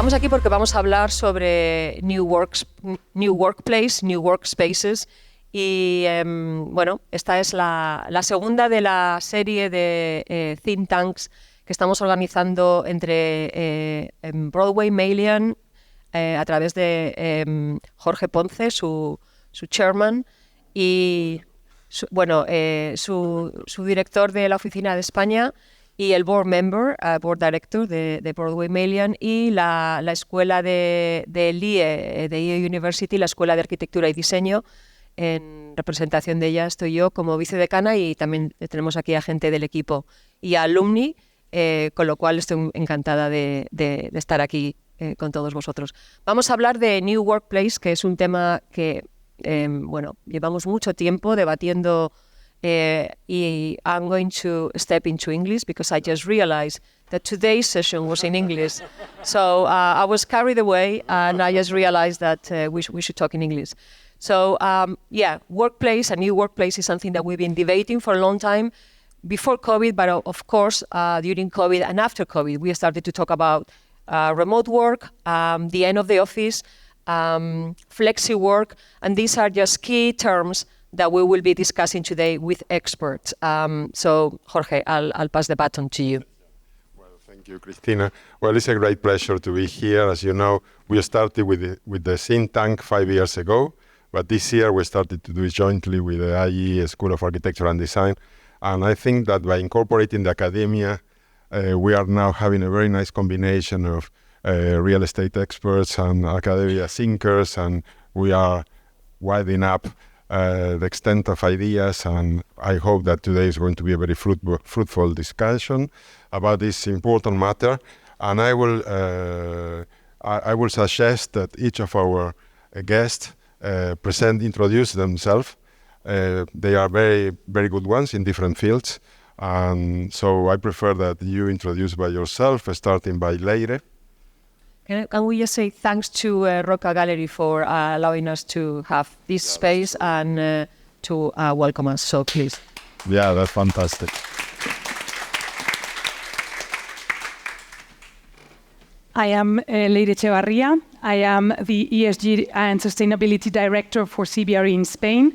Estamos aquí porque vamos a hablar sobre New Workplace, New Workspaces. Y bueno, esta es la segunda de la serie de think tanks que estamos organizando entre Broadway Melian a través de Jorge Ponce, su chairman, y su director de la oficina de España, y el board member, board director de Broadway Melian, y la escuela de IE, de IE University, la escuela de arquitectura y diseño. En representación de ella estoy yo como vicedecana, y también tenemos aquí a gente del equipo y a alumni, con lo cual estoy encantada de estar aquí con todos vosotros. Vamos a hablar de New Workplace, que es un tema que llevamos mucho tiempo debatiendo, y I'm going to step into English because I just realized that today's session was in English. So I was carried away, and I just realized that we should talk in English. So workplace, a new workplace, is something that we've been debating for a long time before COVID, but of course during COVID and after COVID, we started to talk about remote work, the end of the office, flexi work, and these are just key terms that we will be discussing today with experts. So Jorge, I'll pass the baton to you. Thank you, Cristina. Well, it's a great pleasure to be here. As you know, we started with the think tank 5 years ago. But this year we started to do it jointly with the IE School of Architecture and Design. And I think that by incorporating the academia, we are now having a very nice combination of real estate experts and academia thinkers, and we are widening up the extent of ideas. And I hope that today is going to be a very fruitful discussion about this important matter. And I will suggest that each of our guests introduce themselves. They are very, very good ones in different fields. And so I prefer that you introduce by yourself, starting by Leire. Can we just say thanks to Roca Gallery for allowing us to have this space and to welcome us. So please. Yeah, that's fantastic. I am Leire Echevarría. I am the ESG and Sustainability Director for CBRE in Spain.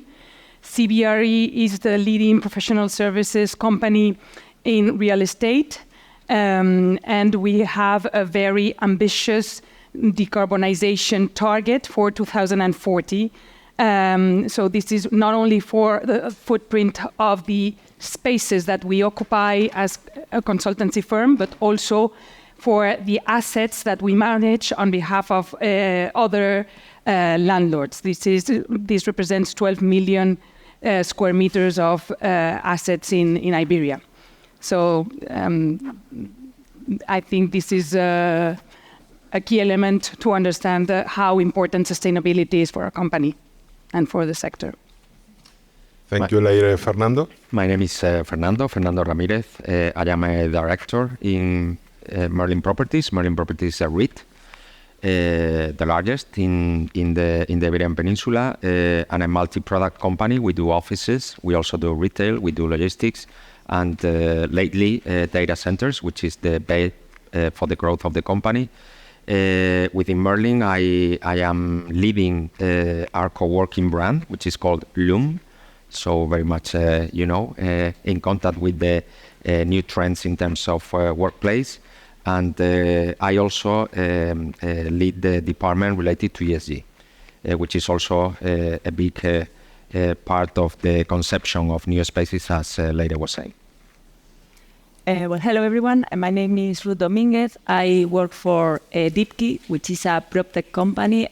CBRE is the leading professional services company in real estate, and we have a very ambitious decarbonization target for 2040. So this is not only for the footprint of the spaces that we occupy as a consultancy firm, but also for the assets that we manage on behalf of other landlords. This represents 12 million square meters of assets in Iberia. So I think this is a key element to understand how important sustainability is for a company and for the sector. Thank you, Leire. Fernando? My name is Fernando Ramirez. I am a director in Merlin Properties. Merlin Properties is a REIT, the largest in the Iberian Peninsula, and a multi-product company. We do offices, we also do retail, we do logistics, and lately data centers, which is the base for the growth of the company. Within Merlin, I am leading our co-working brand, which is called Loom. So very much, in contact with the new trends in terms of workplace. And I also lead the department related to ESG, which is also a big part of the conception of new spaces, as Leire was saying. Hello everyone. My name is Ruth Dominguez. I work for Deepkey, which is a PropTech company.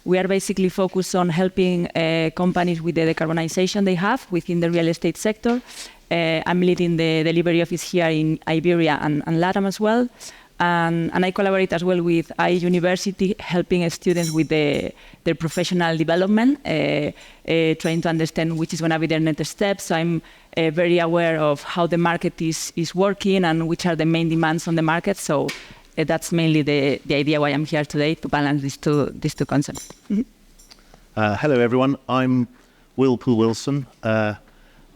We are basically focused on helping companies with the decarbonization they have within the real estate sector. I'm leading the delivery office here in Iberia and LATAM as well. And I collaborate as well with IE University, helping students with their professional development, trying to understand which is going to be their next steps. So I'm very aware of how the market is working and which are the main demands on the market. So that's mainly the idea why I'm here today, to balance these two concepts. Mm-hmm. Hello everyone, I'm Will Poole Wilson.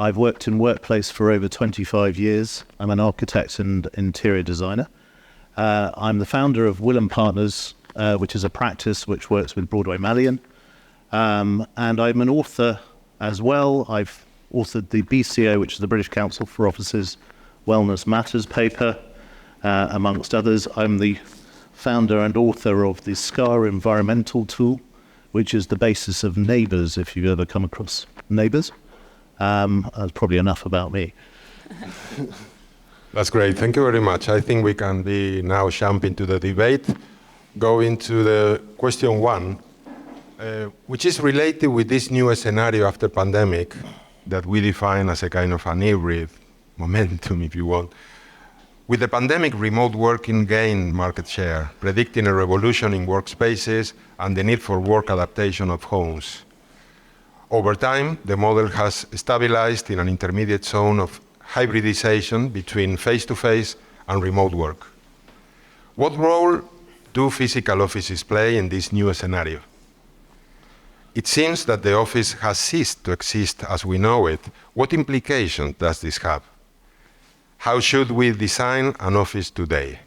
I've worked in workplace for over 25 years. I'm an architect and interior designer. I'm the founder of Will & Partners, which is a practice which works with Broadway Malyon. And I'm an author as well. I've authored the BCO, which is the British Council for Offices Wellness Matters paper, amongst others. I'm the founder and author of the SCAR environmental tool, which is the basis of Neighbours, if you've ever come across Neighbours. That's probably enough about me. That's great. Thank you very much. I think we can be now jump into the debate, go into the question one, which is related with this new scenario after pandemic that we define as a kind of an hybrid momentum, if you want. With the pandemic, remote working gained market share, predicting a revolution in workspaces and the need for work adaptation of homes. Over time, the model has stabilized in an intermediate zone of hybridization between face-to-face and remote work. What role do physical offices play in this new scenario? It seems that the office has ceased to exist as we know it. What implications does this have? How should we design an office today?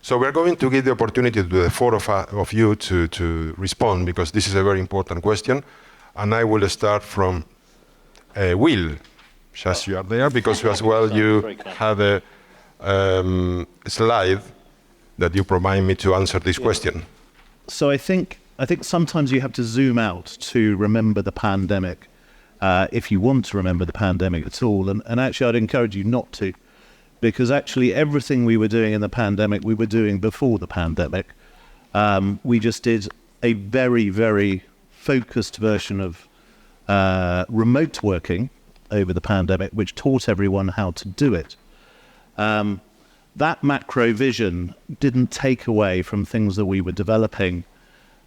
So we're going to give the opportunity to the four of you to respond, because this is a very important question. And I will start from Will, just you are there, because as well you have a slide that you provide me to answer this question. So I think sometimes you have to zoom out to remember the pandemic, if you want to remember the pandemic at all. And actually, I'd encourage you not to, because actually everything we were doing in the pandemic, we were doing before the pandemic. We just did a very, very focused version of remote working over the pandemic, which taught everyone how to do it. That macro vision didn't take away from things that we were developing,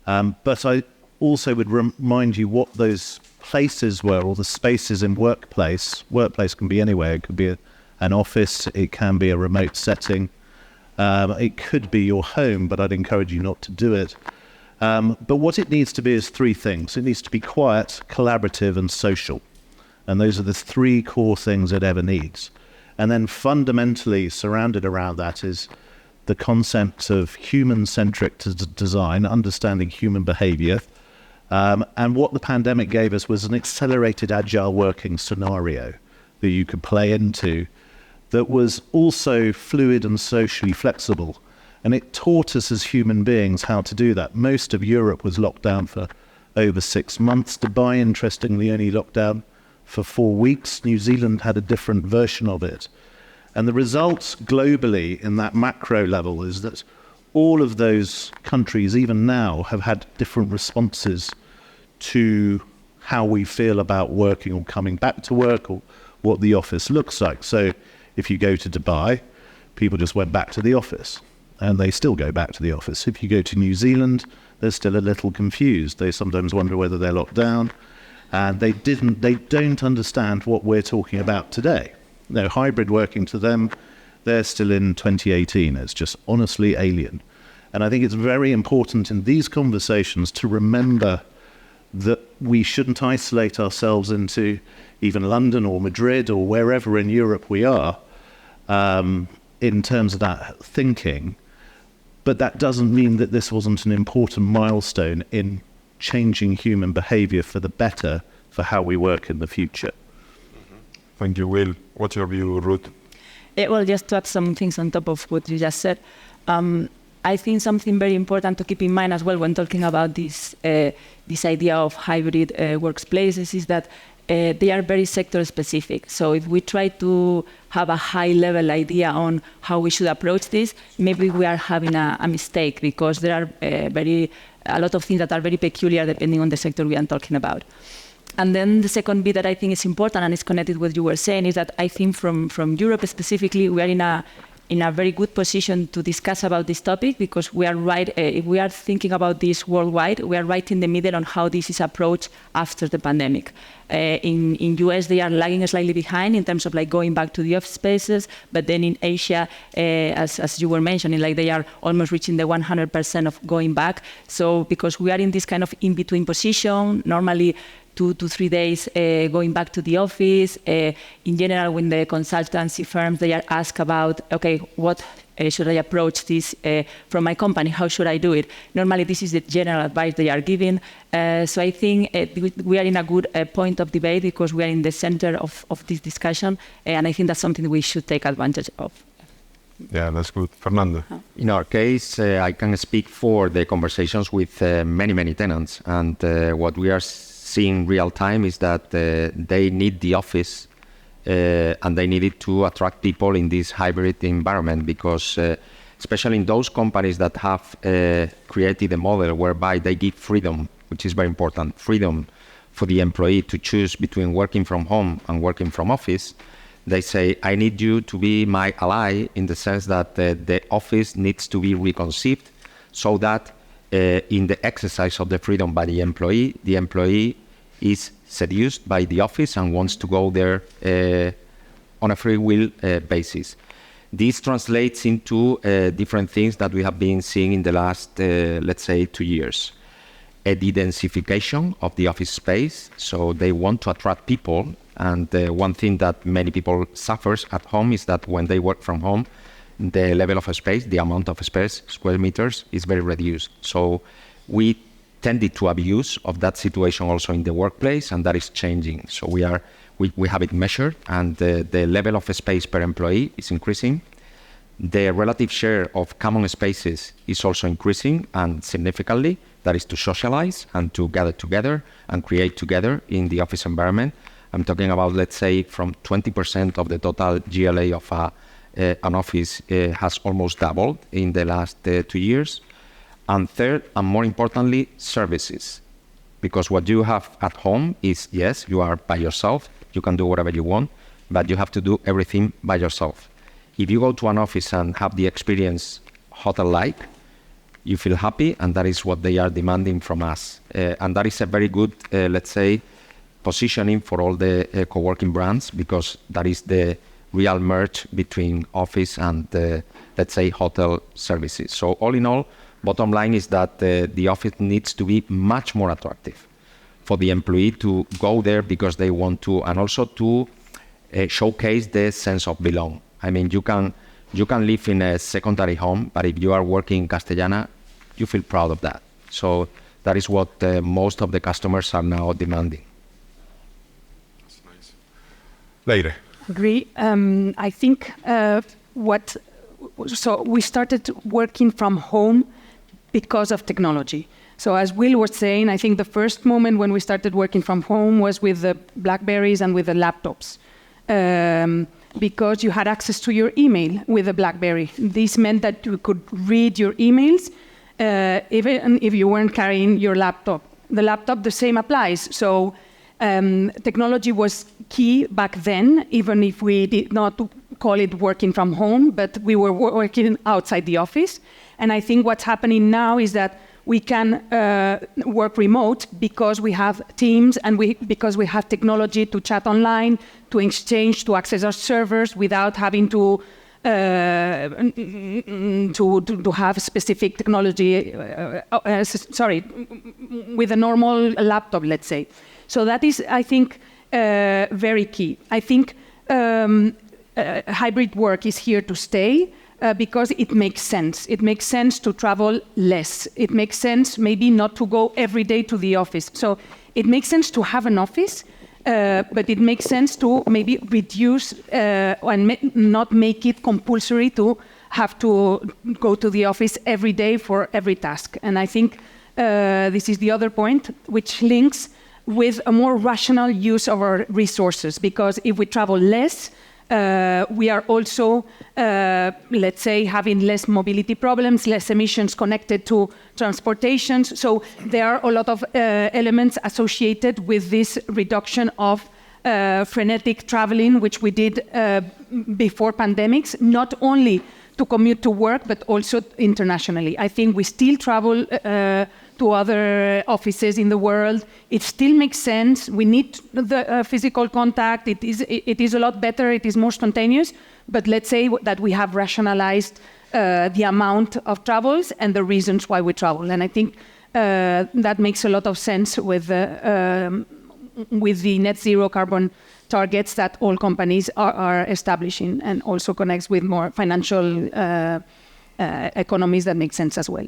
but I also would remind you what those places were, or the spaces in workplace. Workplace can be anywhere. It could be an office, it can be a remote setting, it could be your home, but I'd encourage you not to do it. But what it needs to be is three things. It needs to be quiet, collaborative, and social. And those are the three core things it ever needs. And then fundamentally surrounded around that is the concept of human-centric design, understanding human behavior. And what the pandemic gave us was an accelerated agile working scenario that you could play into that was also fluid and socially flexible. And it taught us as human beings how to do that. Most of Europe was locked down for over 6 months. Dubai, interestingly, only locked down for 4 weeks. New Zealand had a different version of it. And the results globally in that macro level is that all of those countries, even now, have had different responses to how we feel about working or coming back to work, or what the office looks like. So if you go to Dubai, people just went back to the office, and they still go back to the office. If you go to New Zealand, they're still a little confused. They sometimes wonder whether they're locked down, and they don't understand what we're talking about today. No, hybrid working to them, they're still in 2018. It's just honestly alien. And I think it's very important in these conversations to remember that we shouldn't isolate ourselves into even London or Madrid or wherever in Europe we are, in terms of that thinking. But that doesn't mean that this wasn't an important milestone in changing human behavior for the better for how we work in the future. Thank you, Will. What's your view, Ruth? Well, just to add some things on top of what you just said, I think something very important to keep in mind as well when talking about this idea of hybrid workplaces is that they are very sector specific. So if we try to have a high level idea on how we should approach this, maybe we are having a mistake, because there are a lot of things that are very peculiar depending on the sector we are talking about. And then the second bit that I think is important and is connected with what you were saying is that I think from Europe specifically, we are in a very good position to discuss about this topic, because we are if we are thinking about this worldwide, we are right in the middle on how this is approached after the pandemic. In US, they are lagging slightly behind in terms of like going back to the office spaces, but then in Asia, as you were mentioning, like they are almost reaching the 100% of going back. So because we are in this kind of in-between position, normally 2 to 3 days going back to the office. In general, when the consultancy firms, they are asked about, okay, what should I approach this from my company? How should I do it? Normally, this is the general advice they are giving. So I think we are in a good point of debate because we are in the center of this discussion, and I think that's something we should take advantage of. Yeah, that's good. Fernando. In our case, I can speak for the conversations with many tenants, and what we are seeing real time is that they need the office and they need it to attract people in this hybrid environment because especially in those companies that have created a model whereby they give freedom, which is very important, freedom for the employee to choose between working from home and working from office. They say, I need you to be my ally in the sense that the office needs to be reconceived so that in the exercise of the freedom by the employee is seduced by the office and wants to go there on a free will basis. This translates into different things that we have been seeing in the last, let's say, 2 years. A de-densification of the office space, so they want to attract people. And one thing that many people suffers at home is that when they work from home, the level of space, the amount of space, square meters, is very reduced. So we tended to abuse of that situation also in the workplace, and that is changing. So we have it measured, and the level of space per employee is increasing. The relative share of common spaces is also increasing, and significantly. That is to socialize and to gather together and create together in the office environment. I'm talking about, let's say, from 20% of the total GLA of an office has almost doubled in the last 2 years. And third, and more importantly, services. Because what you have at home is, yes, you are by yourself, you can do whatever you want, but you have to do everything by yourself. If you go to an office and have the experience hotel-like, you feel happy, and that is what they are demanding from us. And that is a very good, let's say, positioning for all the co-working brands, because that is the real merge between office and, let's say, hotel services. So all in all, bottom line is that the office needs to be much more attractive for the employee to go there because they want to, and also to showcase the sense of belong. I mean, you can live in a secondary home, but if you are working in Castellana, you feel proud of that. So that is what most of the customers are now demanding. That's nice. Leire. Agree. I think so we started working from home because of technology. So as Will was saying, I think the first moment when we started working from home was with the Blackberries and with the laptops. Because you had access to your email with a BlackBerry. This meant that you could read your emails even if you weren't carrying your laptop. The laptop, the same applies. So technology was key back then, even if we did not call it working from home, but we were working outside the office. And I think what's happening now is that we can work remote because we have Teams and because we have technology to chat online, to exchange, to access our servers without having to have specific technology. With a normal laptop, let's say. So that is, I think, very key. I think hybrid work is here to stay. Because it makes sense. It makes sense to travel less. It makes sense maybe not to go every day to the office. So it makes sense to have an office, but it makes sense to maybe reduce and not make it compulsory to have to go to the office every day for every task. And I think this is the other point, which links with a more rational use of our resources. Because if we travel less, we are also, let's say, having less mobility problems, less emissions connected to transportations. So there are a lot of elements associated with this reduction of frenetic traveling, which we did before pandemics, not only to commute to work, but also internationally. I think we still travel to other offices in the world. It still makes sense. We need the physical contact. It is a lot better. It is more spontaneous. But let's say that we have rationalized the amount of travels and the reasons why we travel. And I think that makes a lot of sense with with the net zero carbon targets that all companies are establishing, and also connects with more financial economies that make sense as well.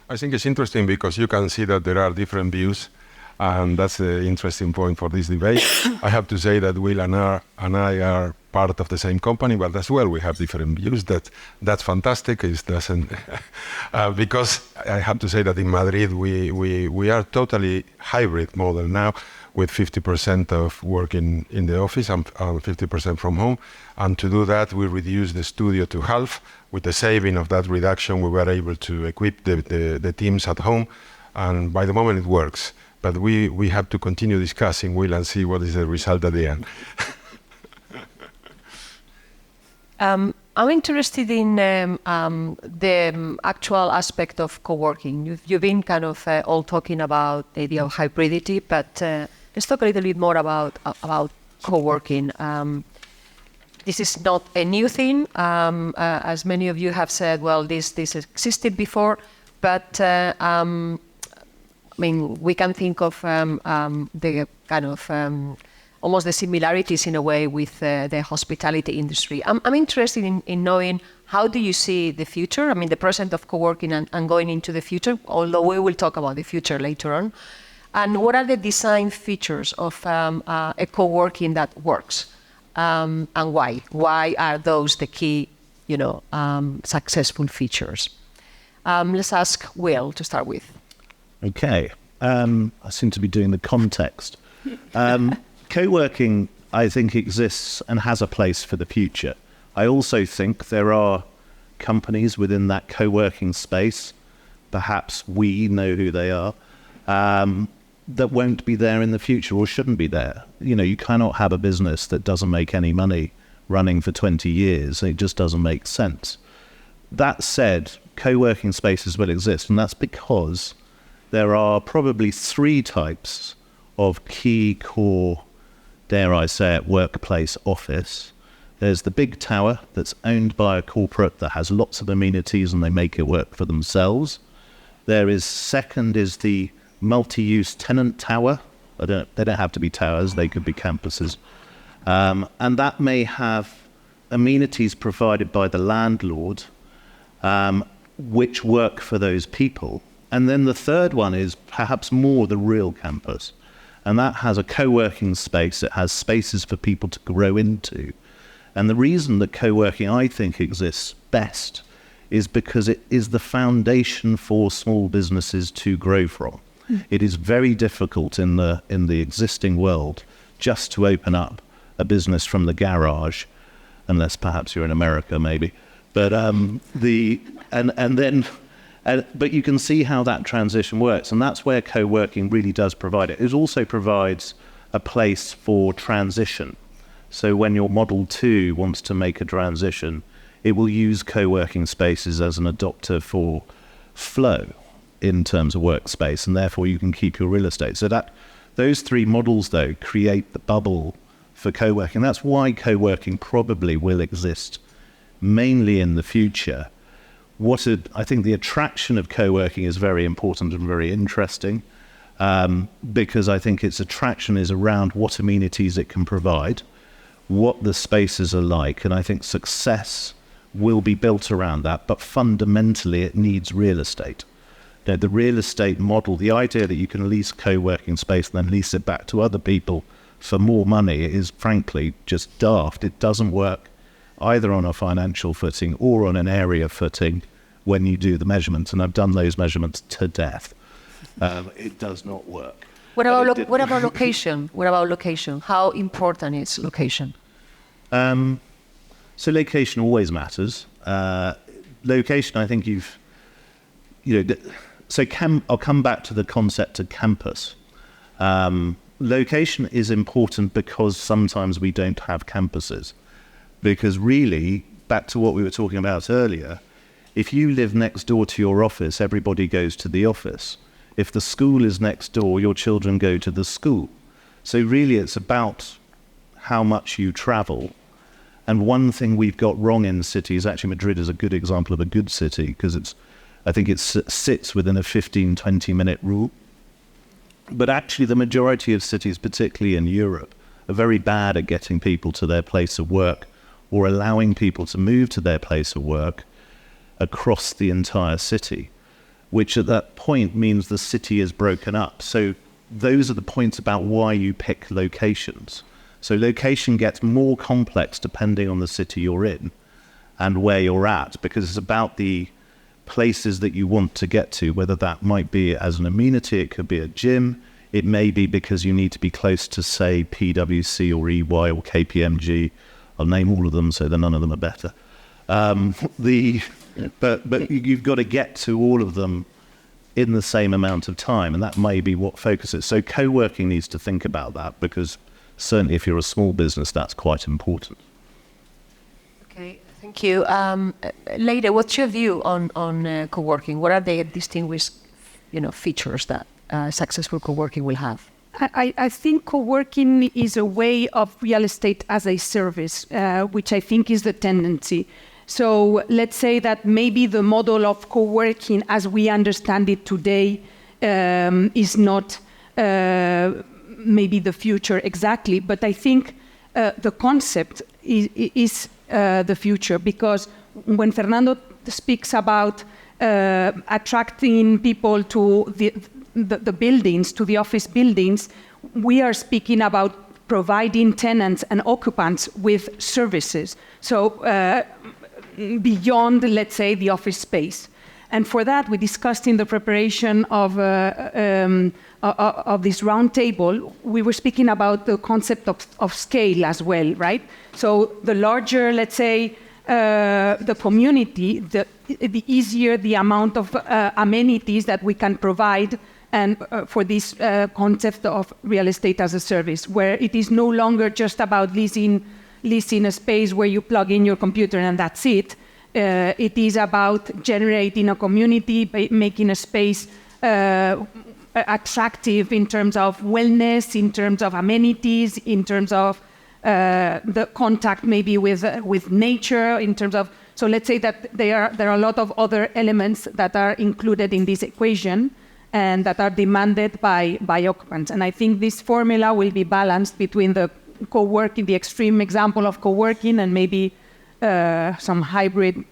I think it's interesting because you can see that there are different views, and that's the interesting point for this debate. I have to say that Will and I are part of the same company, but as well we have different views. That's fantastic. It doesn't because I have to say that in Madrid we are totally hybrid model now, with 50% of working in the office and 50% from home. And to do that, we reduced the studio to half. With the saving of that reduction, we were able to equip the teams at home, and by the moment it works. But we have to continue discussing, Will, and see what is the result at the end. I'm interested in the actual aspect of co-working. You've been kind of all talking about the idea of hybridity, but let's talk a little bit more about co-working. This is not a new thing. As many of you have said, well, this existed before, but I mean, we can think of the kind of almost the similarities in a way with the hospitality industry. I'm interested in knowing, how do you see the future? I mean, the present of co-working and going into the future, although we will talk about the future later on. And what are the design features of a co-working that works? And why? Why are those the key, successful features? Let's ask Will to start with. Okay. I seem to be doing the context. Co-working, I think, exists and has a place for the future. I also think there are companies within that co-working space, perhaps we know who they are, that won't be there in the future or shouldn't be there. You cannot have a business that doesn't make any money running for 20 years. It just doesn't make sense. That said, co-working spaces will exist, and that's because there are probably 3 types of key core, dare I say it, workplace office. There's the big tower that's owned by a corporate that has lots of amenities and they make it work for themselves. Second is the multi-use tenant tower. They don't have to be towers, they could be campuses. And that may have amenities provided by the landlord, which work for those people. And then the third one is perhaps more the real campus. And that has a co-working space. It has spaces for people to grow into. And the reason that co-working, I think, exists best is because it is the foundation for small businesses to grow from. It is very difficult in the existing world just to open up a business from the garage, unless perhaps you're in America, maybe. But but you can see how that transition works, and that's where co-working really does provide it. It also provides a place for transition. So when your Model 2 wants to make a transition, it will use co-working spaces as an adopter for flow in terms of workspace, and therefore you can keep your real estate. So those 3 models, though, create the bubble for co-working. That's why co-working probably will exist mainly in the future. I think the attraction of co-working is very important and very interesting, because I think its attraction is around what amenities it can provide, what the spaces are like, and I think success will be built around that, but fundamentally it needs real estate. The real estate model, the idea that you can lease co-working space and then lease it back to other people for more money is frankly just daft. It doesn't work either on a financial footing or on an area footing when you do the measurements, and I've done those measurements to death. It does not work. What about location? What about location? How important is location? So location always matters. Location, I think I'll come back to the concept of campus. Location is important because sometimes we don't have campuses. Because really, back to what we were talking about earlier, if you live next door to your office, everybody goes to the office. If the school is next door, your children go to the school. So really it's about how much you travel. And one thing we've got wrong in cities, actually Madrid is a good example of a good city, because I think it sits within a 15-20 minute rule. But actually the majority of cities, particularly in Europe, are very bad at getting people to their place of work or allowing people to move to their place of work across the entire city, which at that point means the city is broken up. So those are the points about why you pick locations. So location gets more complex depending on the city you're in and where you're at, because it's about the places that you want to get to, whether that might be as an amenity, it could be a gym, it may be because you need to be close to, say, PwC or EY or KPMG. I'll name all of them so that none of them are better. But you've got to get to all of them in the same amount of time, and that may be what focuses. So co-working needs to think about that, because certainly if you're a small business, that's quite important. Okay, thank you. Leire, what's your view on co-working? What are the distinguished, features that successful co-working will have? I think co-working is a way of real estate as a service, which I think is the tendency. So let's say that maybe the model of co-working as we understand it today is not maybe the future exactly, but I think the concept is the future, because when Fernando speaks about attracting people to the buildings, to the office buildings, we are speaking about providing tenants and occupants with services. So beyond, let's say, the office space. And for that, we discussed in the preparation of this round table, we were speaking about the concept of scale as well, right? So the larger, let's say, the community, the easier the amount of amenities that we can provide, and for this concept of real estate as a service, where it is no longer just about leasing a space where you plug in your computer and that's it. It is about generating a community, making a space attractive in terms of wellness, in terms of amenities, in terms of the contact maybe with nature, in terms of, so let's say that there are a lot of other elements that are included in this equation and that are demanded by occupants. And I think this formula will be balanced between the co-working, the extreme example of co-working, and maybe some hybrid,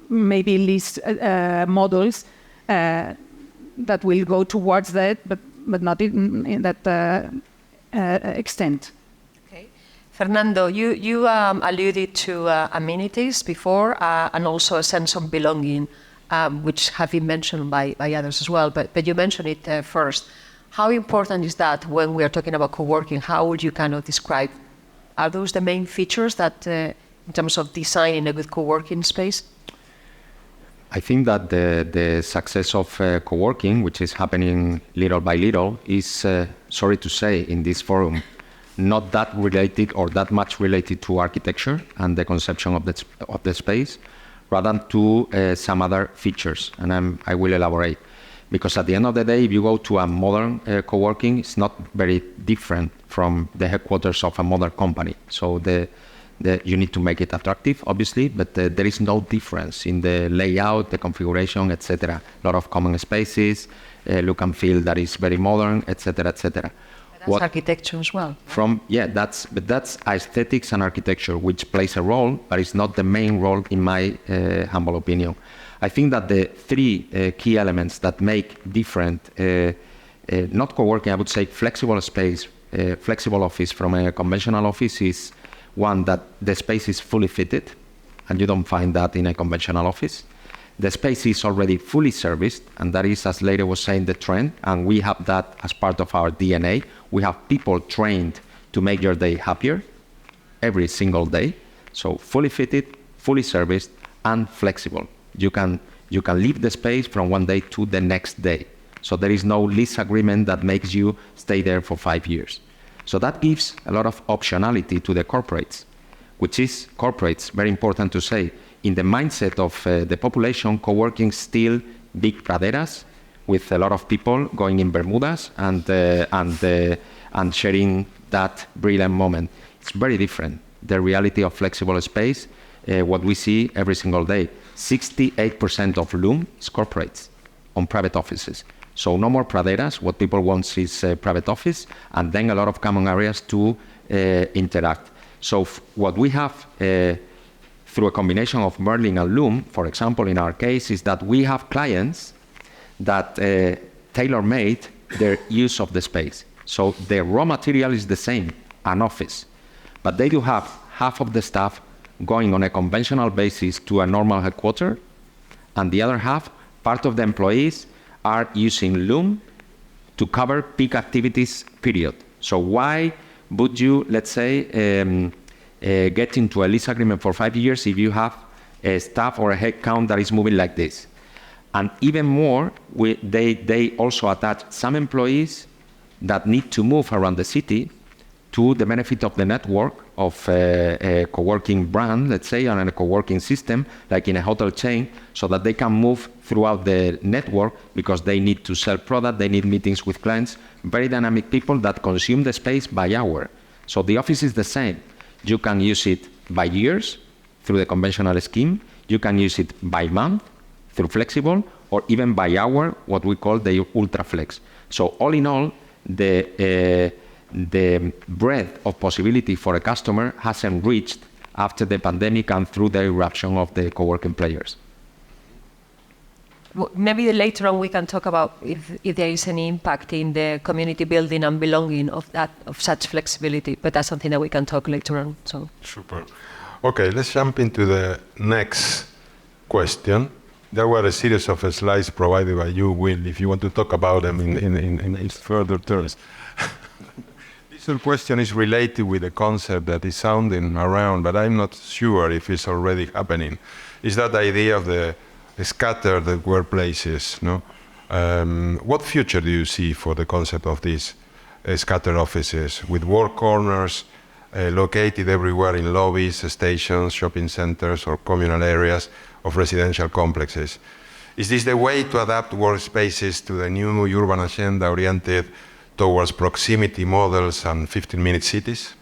maybe lease models that will go towards that, but not in that extent. Okay, Fernando, you alluded to amenities before, and also a sense of belonging, which have been mentioned by others as well. But you mentioned it first. How important is that when we are talking about co-working? How would you kind of describe? Are those the main features that, in terms of designing a good co-working space? I think that the success of co-working, which is happening little by little, is, sorry to say, in this forum, not that related or that much related to architecture and the conception of the space, rather to some other features, and I will elaborate. Because at the end of the day, if you go to a modern co-working, it's not very different from the headquarters of a modern company. So you need to make it attractive, obviously, but there is no difference in the layout, the configuration, etc. A lot of common spaces, look and feel that is very modern, etc., etc. That's architecture as well. But that's aesthetics and architecture, which plays a role, but it's not the main role in my humble opinion. I think that the three key elements that make different, not co-working, I would say flexible space, flexible office from a conventional office is one, that the space is fully fitted, and you don't find that in a conventional office. The space is already fully serviced, and that is, as Leire was saying, the trend, and we have that as part of our DNA. We have people trained to make your day happier every single day. So fully fitted, fully serviced, and flexible. You can leave the space from one day to the next day. So there is no lease agreement that makes you stay there for 5 years. So that gives a lot of optionality to the corporates, which is corporates, very important to say. In the mindset of the population, co-working still big praderas with a lot of people going in Bermudas and sharing that brilliant moment. It's very different. The reality of flexible space, what we see every single day. 68% of Loom is corporates on private offices. So no more praderas. What people want is private office, and then a lot of common areas to interact. So what we have through a combination of Merlin and Loom, for example, in our case, is that we have clients that tailor-made their use of the space. So the raw material is the same, an office, but they do have half of the staff going on a conventional basis to a normal headquarters, and the other half, part of the employees, are using Loom to cover peak activities period. So why would you, let's say, get into a lease agreement for 5 years if you have a staff or a headcount that is moving like this? And even more, they also attach some employees that need to move around the city to the benefit of the network of a co-working brand, let's say, and a co-working system, like in a hotel chain, so that they can move throughout the network because they need to sell product, they need meetings with clients, very dynamic people that consume the space by hour. So the office is the same. You can use it by years through the conventional scheme. You can use it by month through flexible, or even by hour, what we call the ultra flex. So all in all, the breadth of possibility for a customer has enriched after the pandemic and through the eruption of the co-working players. Well, maybe later on we can talk about if there is any impact in the community building and belonging of such flexibility, but that's something that we can talk later on. So Super. Okay, let's jump into the next question. There were a series of slides provided by you, Will, if you want to talk about them in further terms. This question is related with a concept that is sounding around, but I'm not sure if it's already happening. Is that idea of the scattered workplaces? No? What future do you see for the concept of these scattered offices with work corners located everywhere in lobbies, stations, shopping centers, or communal areas of residential complexes? Is this the way to adapt workspaces to the new urban agenda oriented towards proximity models and 15-minute cities?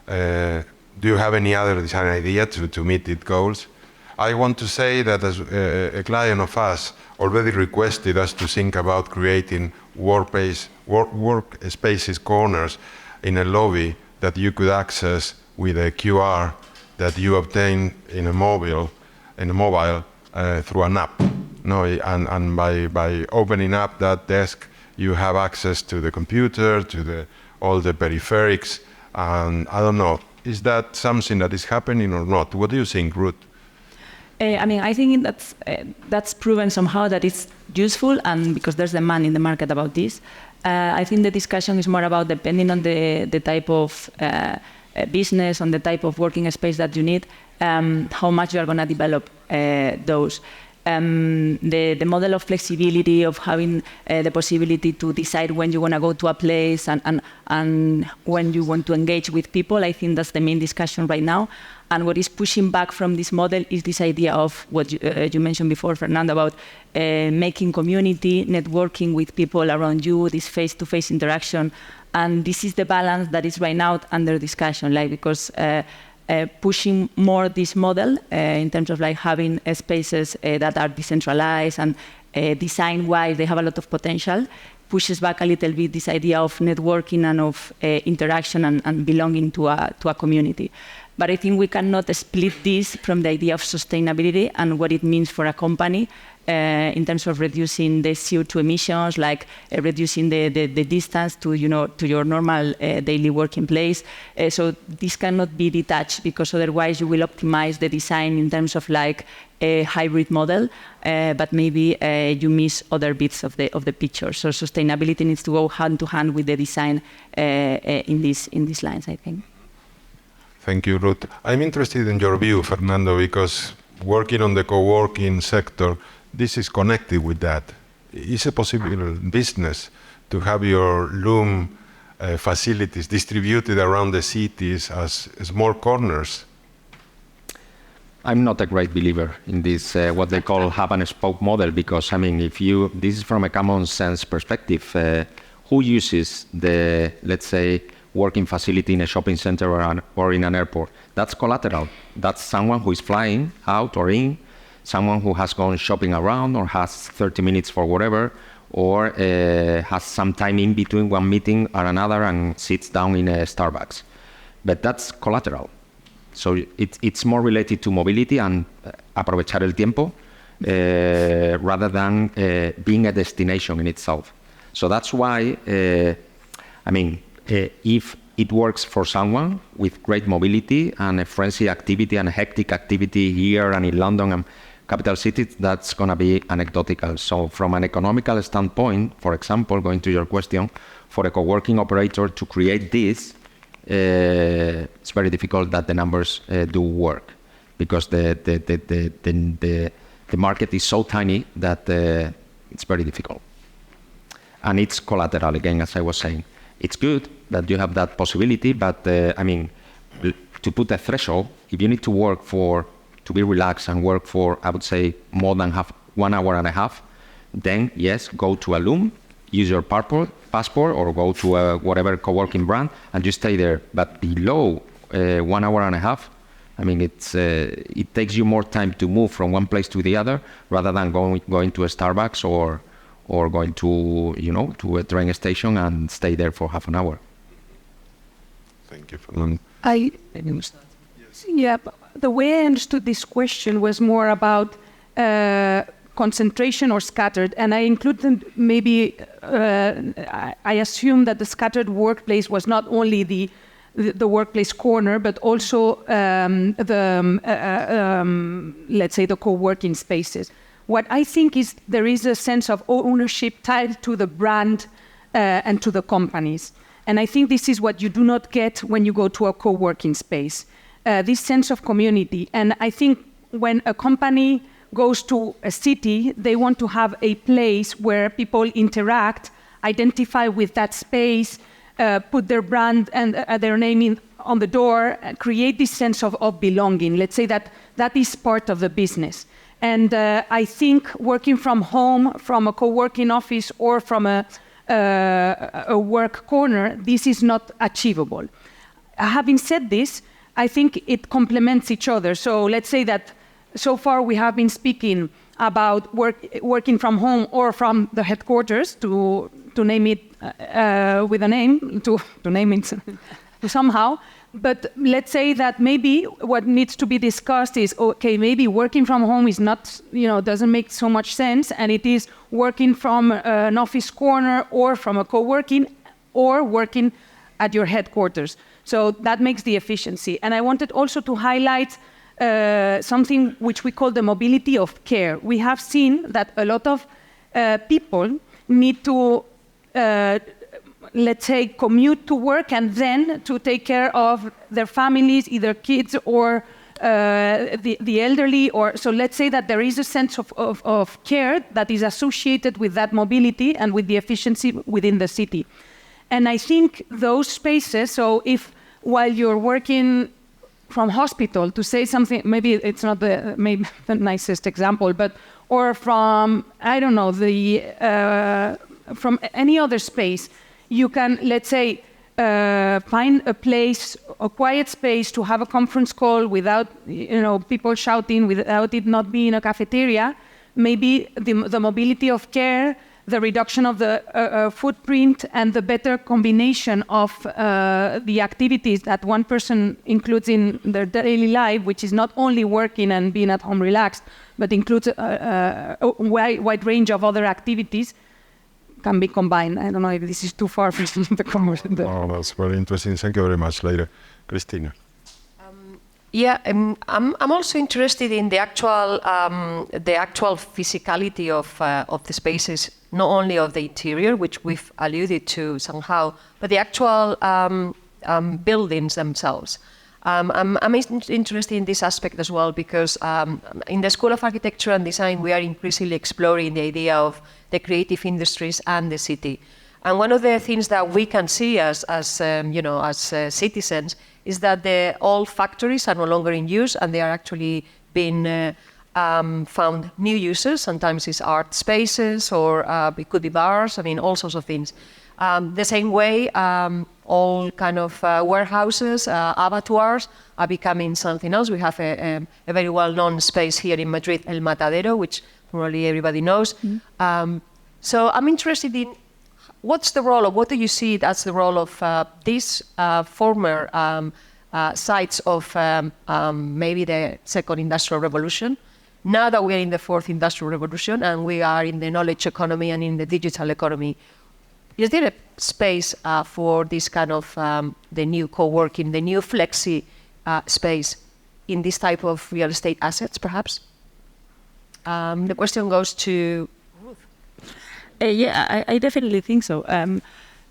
Do you have any other design idea to meet its goals? I want to say that as a client of us already requested us to think about creating workspaces corners in a lobby that you could access with a QR that you obtain in a mobile through an app. No, and by opening up that desk, you have access to the computer, to all the peripherics, and I don't know, is that something that is happening or not? What do you think, Ruth? I think that's proven somehow that it's useful, and because there's demand in the market about this. I think the discussion is more about, depending on the type of business, on the type of working space that you need, how much you are going to develop those. The model of flexibility, of having the possibility to decide when you want to go to a place and when you want to engage with people, I think that's the main discussion right now. And what is pushing back from this model is this idea of what you mentioned before, Fernando, about making community, networking with people around you, this face-to-face interaction. And this is the balance that is right now under discussion, because pushing more this model in terms of having spaces that are decentralized and design-wise, they have a lot of potential, pushes back a little bit this idea of networking and of interaction and belonging to a community. But I think we cannot split this from the idea of sustainability and what it means for a company in terms of reducing the CO2 emissions, reducing the distance to your normal daily working place. So this cannot be detached, because otherwise you will optimize the design in terms of a hybrid model, but maybe you miss other bits of the picture. So sustainability needs to go hand to hand with the design in these lines, I think. Thank you, Ruth. I'm interested in your view, Fernando, because working on the co-working sector, this is connected with that. Is a possible business to have your Loom facilities distributed around the cities as small corners? I'm not a great believer in this, what they call hub and spoke model, because, this is from a common sense perspective. Who uses the, let's say, working facility in a shopping center or in an airport? That's collateral. That's someone who is flying out or in, someone who has gone shopping around or has 30 minutes for whatever, or has some time in between one meeting or another and sits down in a Starbucks. But that's collateral. So it's more related to mobility and aprovechar el tiempo rather than being a destination in itself. So that's why, if it works for someone with great mobility and a frenzy activity and a hectic activity here and in London and capital cities, that's going to be anecdotal. So from an economical standpoint, for example, going to your question, for a co-working operator to create this, it's very difficult that the numbers do work, because the market is so tiny that it's very difficult. And it's collateral, again, as I was saying. It's good that you have that possibility, but to put a threshold, if you need to be relaxed and work for, I would say, more than 1 hour and a half, then yes, go to a Loom, use your passport, or go to whatever co-working brand, and you stay there. But below 1 hour and a half, it takes you more time to move from one place to the other rather than going to a Starbucks or going to a train station and stay there for half an hour. Thank you, Fernando. Yeah, the way I understood this question was more about concentration or scattered, and I included maybe, I assume that the scattered workplace was not only the workplace corner, but also let's say the co-working spaces. What I think is there is a sense of ownership tied to the brand and to the companies. And I think this is what you do not get when you go to a co-working space, this sense of community. And I think when a company goes to a city, they want to have a place where people interact, identify with that space, put their brand and their name on the door, create this sense of belonging. Let's say that is part of the business. And I think working from home, from a co-working office, or from a work corner, this is not achievable. Having said this, I think it complements each other. So let's say that so far we have been speaking about working from home or from the headquarters, to name it with a name, to name it somehow. But let's say that maybe what needs to be discussed is, okay, maybe working from home is not, doesn't make so much sense, and it is working from an office corner or from a co-working or working at your headquarters. So that makes the efficiency. And I wanted also to highlight something which we call the mobility of care. We have seen that a lot of people need to let's say, commute to work and then to take care of their families, either kids or the elderly. So let's say that there is a sense of care that is associated with that mobility and with the efficiency within the city. And I think those spaces, so if while you're working from hospital, to say something, maybe it's not the nicest example, but or from, I don't know, from any other space, you can, let's say, find a place, a quiet space to have a conference call without, people shouting, without it not being a cafeteria. Maybe the mobility of care, the reduction of the footprint, and the better combination of the activities that one person includes in their daily life, which is not only working and being at home relaxed, but includes a wide range of other activities, can be combined. I don't know if this is too far from the conversation. Oh, that's very interesting. Thank you very much, Leire. Cristina. I'm also interested in the actual physicality of the spaces, not only of the interior, which we've alluded to somehow, but the actual buildings themselves. I'm interested in this aspect as well, because in the School of Architecture and Design, we are increasingly exploring the idea of the creative industries and the city. And one of the things that we can see as citizens is that the old factories are no longer in use, and they are actually being found new uses. Sometimes it's art spaces, or it could be bars. All sorts of things. The same way, all kind of warehouses, abattoirs are becoming something else. We have a very well-known space here in Madrid, El Matadero, which probably everybody knows. So I'm interested in what's the role of, what do you see as the role of these former sites of maybe the second industrial revolution, now that we're in the fourth industrial revolution and we are in the knowledge economy and in the digital economy? Is there a space for this kind of the new co-working, the new flexi space in this type of real estate assets, perhaps? The question goes to Ruth. I definitely think so.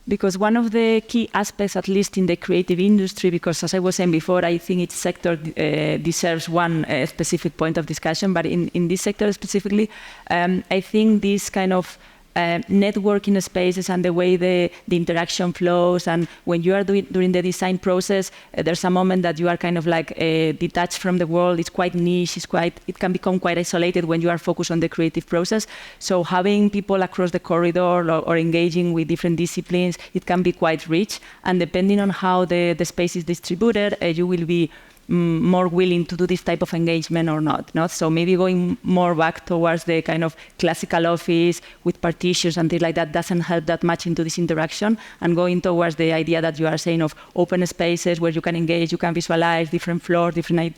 Because one of the key aspects, at least in the creative industry, because as I was saying before, I think each sector deserves one specific point of discussion, but in this sector specifically, I think this kind of networking spaces and the way the interaction flows, and when you are during the design process, there's a moment that you are kind of like detached from the world. It's quite niche. It can become quite isolated when you are focused on the creative process. So having people across the corridor or engaging with different disciplines, it can be quite rich. And depending on how the space is distributed, you will be more willing to do this type of engagement or not. So maybe going more back towards the kind of classical office with partitions and things like that doesn't help that much into this interaction, and going towards the idea that you are saying of open spaces where you can engage, you can visualize different floors, different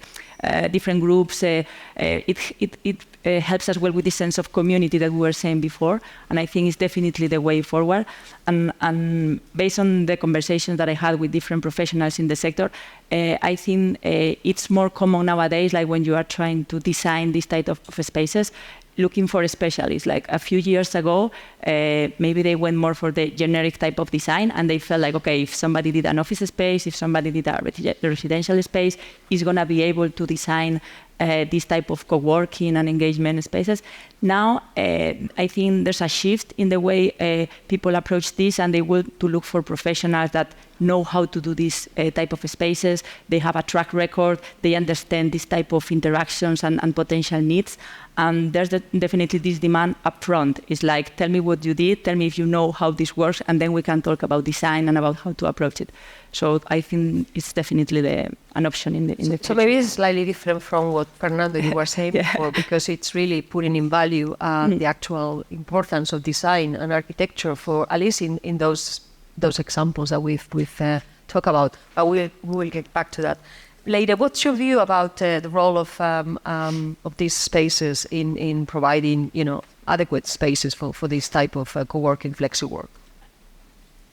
groups. It helps as well with this sense of community that we were saying before, and I think it's definitely the way forward. And based on the conversations that I had with different professionals in the sector, I think it's more common nowadays, like when you are trying to design this type of spaces, looking for specialists. Like a few years ago, maybe they went more for the generic type of design, and they felt like, okay, if somebody did an office space, if somebody did a residential space, is going to be able to design this type of co-working and engagement spaces. Now, I think there's a shift in the way people approach this, and they will to look for professionals that know how to do this type of spaces. They have a track record. They understand this type of interactions and potential needs. And there's definitely this demand up front. It's like, tell me what you did, tell me if you know how this works, and then we can talk about design and about how to approach it. So I think it's definitely an option in the future. So maybe it's slightly different from what Fernando you were saying before, because it's really putting in value the actual importance of design and architecture for at least in those examples that we've talked about. We will get back to that later. What's your view about the role of these spaces in providing, adequate spaces for this type of co-working flexi work?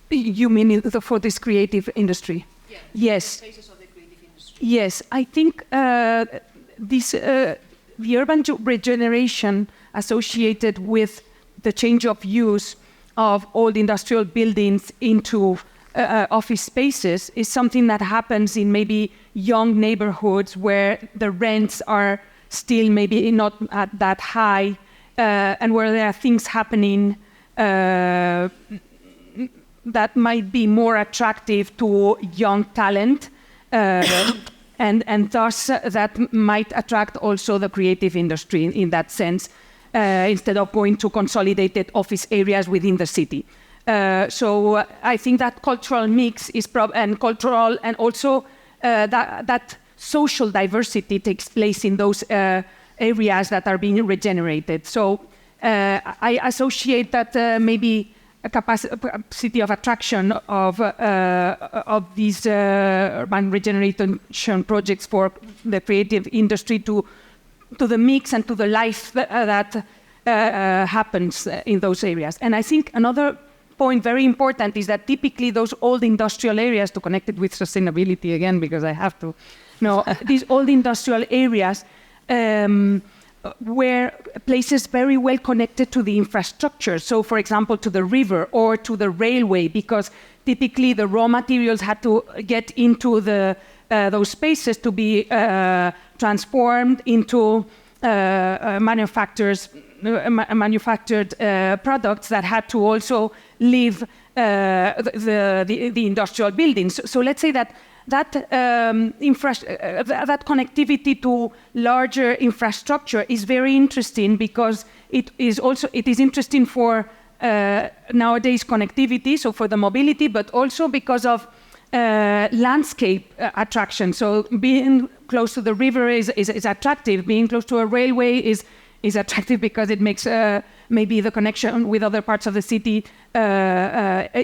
You mean for this creative industry? Yeah. Yes. Spaces of the creative industry. Yes, I think the urban regeneration associated with the change of use of old industrial buildings into office spaces is something that happens in maybe young neighborhoods where the rents are still maybe not at that high, and where there are things happening that might be more attractive to young talent, and thus that might attract also the creative industry in that sense, instead of going to consolidated office areas within the city. So I think that cultural mix is and cultural, and also that social diversity takes place in those areas that are being regenerated. So I associate that maybe a capacity of attraction of these urban regeneration projects for the creative industry to the mix and to the life that happens in those areas. And I think another point very important is that typically those old industrial areas, to connect it with sustainability again, because I have to know, these old industrial areas were places very well connected to the infrastructure. So, for example, to the river or to the railway, because typically the raw materials had to get into those spaces to be transformed into manufactured products that had to also leave the industrial buildings. So let's say that connectivity to larger infrastructure is very interesting, because it is interesting for nowadays connectivity, so for the mobility, but also because of landscape attraction. So being close to the river is attractive. Being close to a railway is attractive because it makes maybe the connection with other parts of the city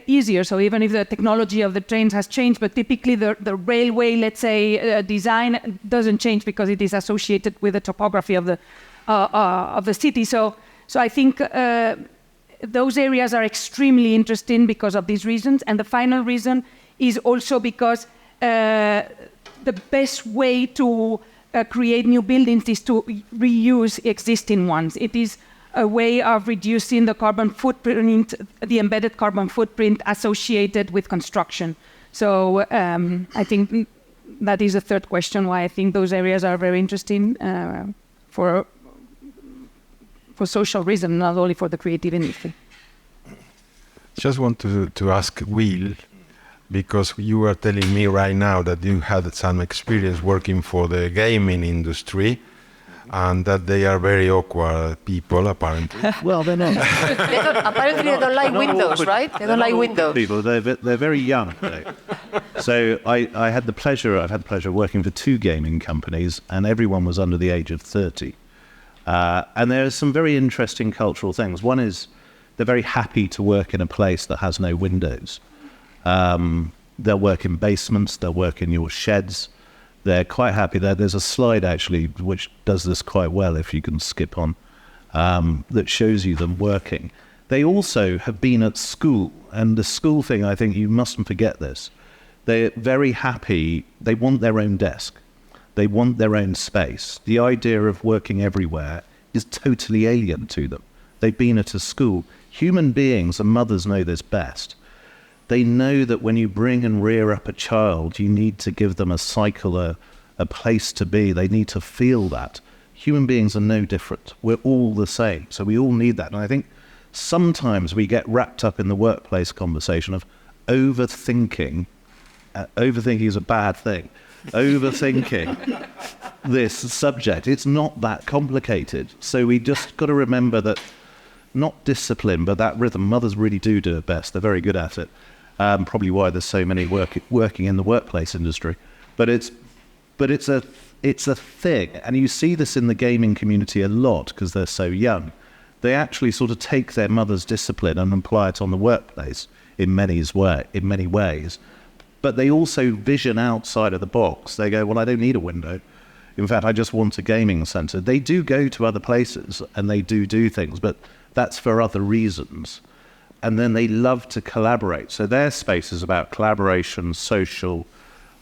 easier. So even if the technology of the trains has changed, but typically the railway, let's say, design doesn't change because it is associated with the topography of the city. So I think those areas are extremely interesting because of these reasons. And the final reason is also because the best way to create new buildings is to reuse existing ones. It is a way of reducing the carbon footprint, the embedded carbon footprint associated with construction. So I think that is the third question why I think those areas are very interesting for social reasons, not only for the creative industry. Just want to ask Will, because you were telling me right now that you had some experience working for the gaming industry and that they are very awkward people, apparently. Well, they're not. Apparently they don't like Windows, right? They don't like Windows. People, they're very young. So I've had the pleasure of working for 2 gaming companies, and everyone was under the age of 30. And there are some very interesting cultural things. One is they're very happy to work in a place that has no windows. They'll work in basements, they'll work in your sheds. They're quite happy there. There's a slide actually which does this quite well, if you can skip on, that shows you them working. They also have been at school, and the school thing, I think you mustn't forget this. They're very happy, they want their own desk. They want their own space. The idea of working everywhere is totally alien to them. They've been at a school. Human beings, and mothers know this best, they know that when you bring and rear up a child, you need to give them a cycle, a place to be. They need to feel that. Human beings are no different. We're all the same. So we all need that. And I think sometimes we get wrapped up in the workplace conversation of overthinking. Overthinking is a bad thing. Overthinking this subject. It's not that complicated. So we just got to remember that not discipline, but that rhythm. Mothers really do it best. They're very good at it. Probably why there's so many working in the workplace industry. But it's a thing, and you see this in the gaming community a lot because they're so young. They actually sort of take their mother's discipline and apply it on the workplace in many ways. But they also vision outside of the box. They go, well, I don't need a window. In fact, I just want a gaming center. They do go to other places and they do things, but that's for other reasons. And then they love to collaborate. So their space is about collaboration, social.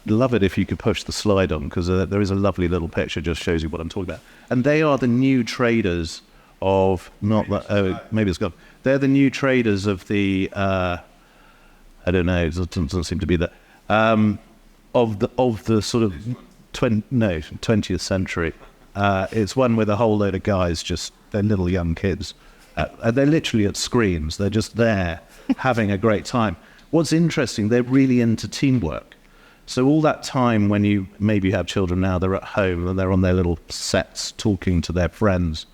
Love it if you could push the slide on, because there is a lovely little picture, just shows you what I'm talking about. And they are the new traders of, not that, oh, maybe it's gone. They're the new traders of the, I don't know, it doesn't seem to be that, of the sort of 20th century. It's one with a whole load of guys, just, they're little young kids. They're literally at screens. They're just there having a great time. What's interesting, they're really into teamwork. So all that time when you maybe have children now, they're at home and they're on their little sets talking to their friends.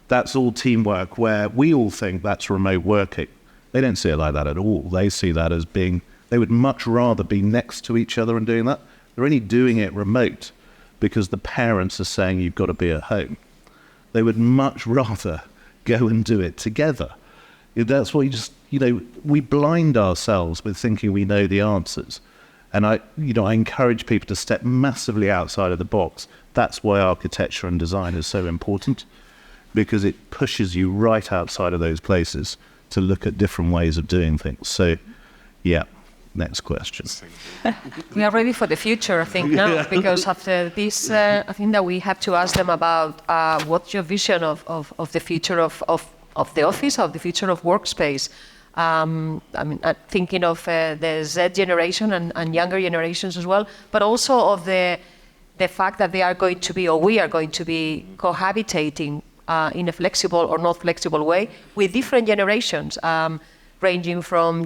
That's all teamwork, where we all think that's remote working. They don't see it like that at all. They see that as being, they would much rather be next to each other and doing that. They're only doing it remote because the parents are saying you've got to be at home. They would much rather go and do it together. That's what we blind ourselves with thinking we know the answers. And I encourage people to step massively outside of the box. That's why architecture and design is so important, because it pushes you right outside of those places to look at different ways of doing things. So, yeah, next question. We are ready for the future, I think, now, because after this, I think that we have to ask them about what's your vision of the future of the office, of the future of workspace. Thinking of the Z generation and younger generations as well, but also of the fact that they are going to be, or we are going to be, cohabitating in a flexible or not flexible way with different generations, ranging from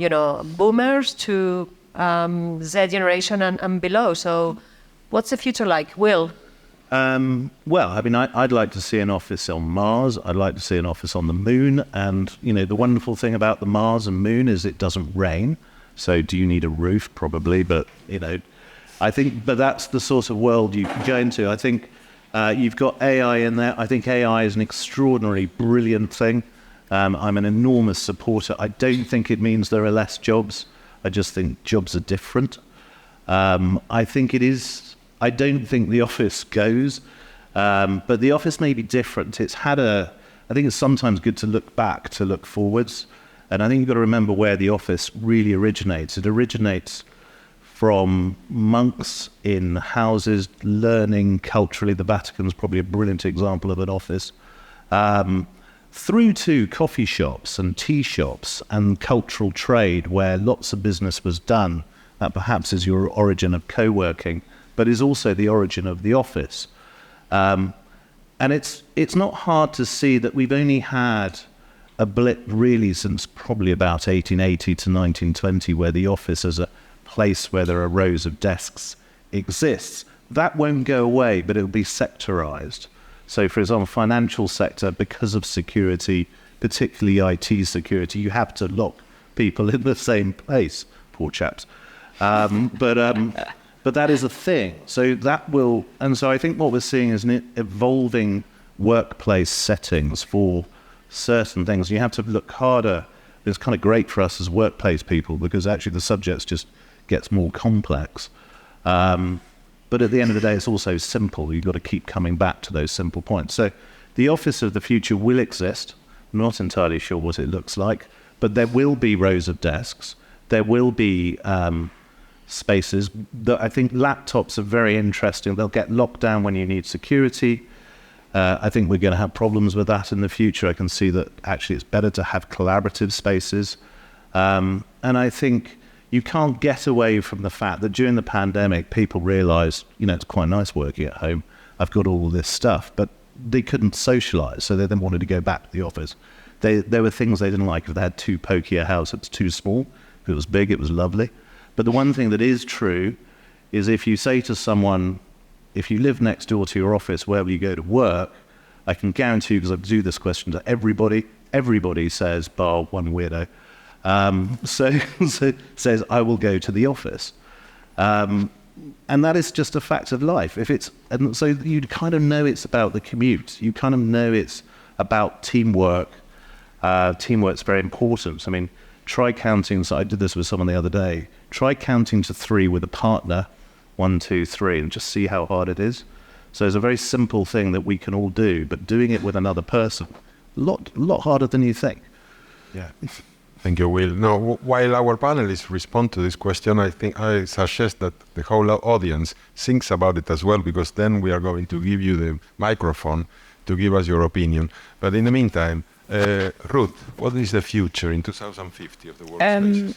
boomers to Z generation and below. So, what's the future like, Will? Well, I'd like to see an office on Mars. I'd like to see an office on the moon. And, the wonderful thing about the Mars and moon is it doesn't rain. So do you need a roof? Probably. But, I think, but that's the sort of world you can go into. I think you've got AI in there. I think AI is an extraordinarily brilliant thing. I'm an enormous supporter. I don't think it means there are less jobs. I just think jobs are different. I don't think the office goes, but the office may be different. I think it's sometimes good to look back, to look forwards. And I think you've got to remember where the office really originates. It originates from monks in houses, learning culturally. The Vatican's probably a brilliant example of an office. Through to coffee shops and tea shops and cultural trade, where lots of business was done. That perhaps is your origin of co-working, but is also the origin of the office. And it's not hard to see that we've only had a blip really since probably about 1880 to 1920, where the office as a place where there are rows of desks exists. That won't go away, but it'll be sectorized. So, for example, financial sector, because of security, particularly IT security, you have to lock people in the same place, poor chaps. But that is a thing. So I think what we're seeing is an evolving workplace settings for certain things. You have to look harder. It's kind of great for us as workplace people because actually the subject just gets more complex. But at the end of the day, it's also simple. You've got to keep coming back to those simple points. So the office of the future will exist. I'm not entirely sure what it looks like, but there will be rows of desks. There will be spaces. I think laptops are very interesting. They'll get locked down when you need security. I think we're going to have problems with that in the future. I can see that actually it's better to have collaborative spaces. And I think you can't get away from the fact that during the pandemic, people realized, it's quite nice working at home. I've got all this stuff, but they couldn't socialize. So they then wanted to go back to the office. There were things they didn't like. If they had too pokey a house, it was too small. If it was big, it was lovely. But the one thing that is true is if you say to someone, if you live next door to your office, where will you go to work? I can guarantee you, because I do this question to everybody says, bar one weirdo, so says, I will go to the office. And that is just a fact of life. And so you kind of know it's about the commute. You kind of know it's about teamwork. Teamwork's very important. I mean, try counting, so I did this with someone the other day, try counting to 3 with a partner, 1, 2, 3, and just see how hard it is. So it's a very simple thing that we can all do, but doing it with another person, a lot harder than you think. Yeah. Thank you, Will. Now, while our panelists respond to this question, I suggest that the whole audience thinks about it as well, because then we are going to give you the microphone to give us your opinion. But in the meantime, Ruth, what is the future in 2050 of the workspaces?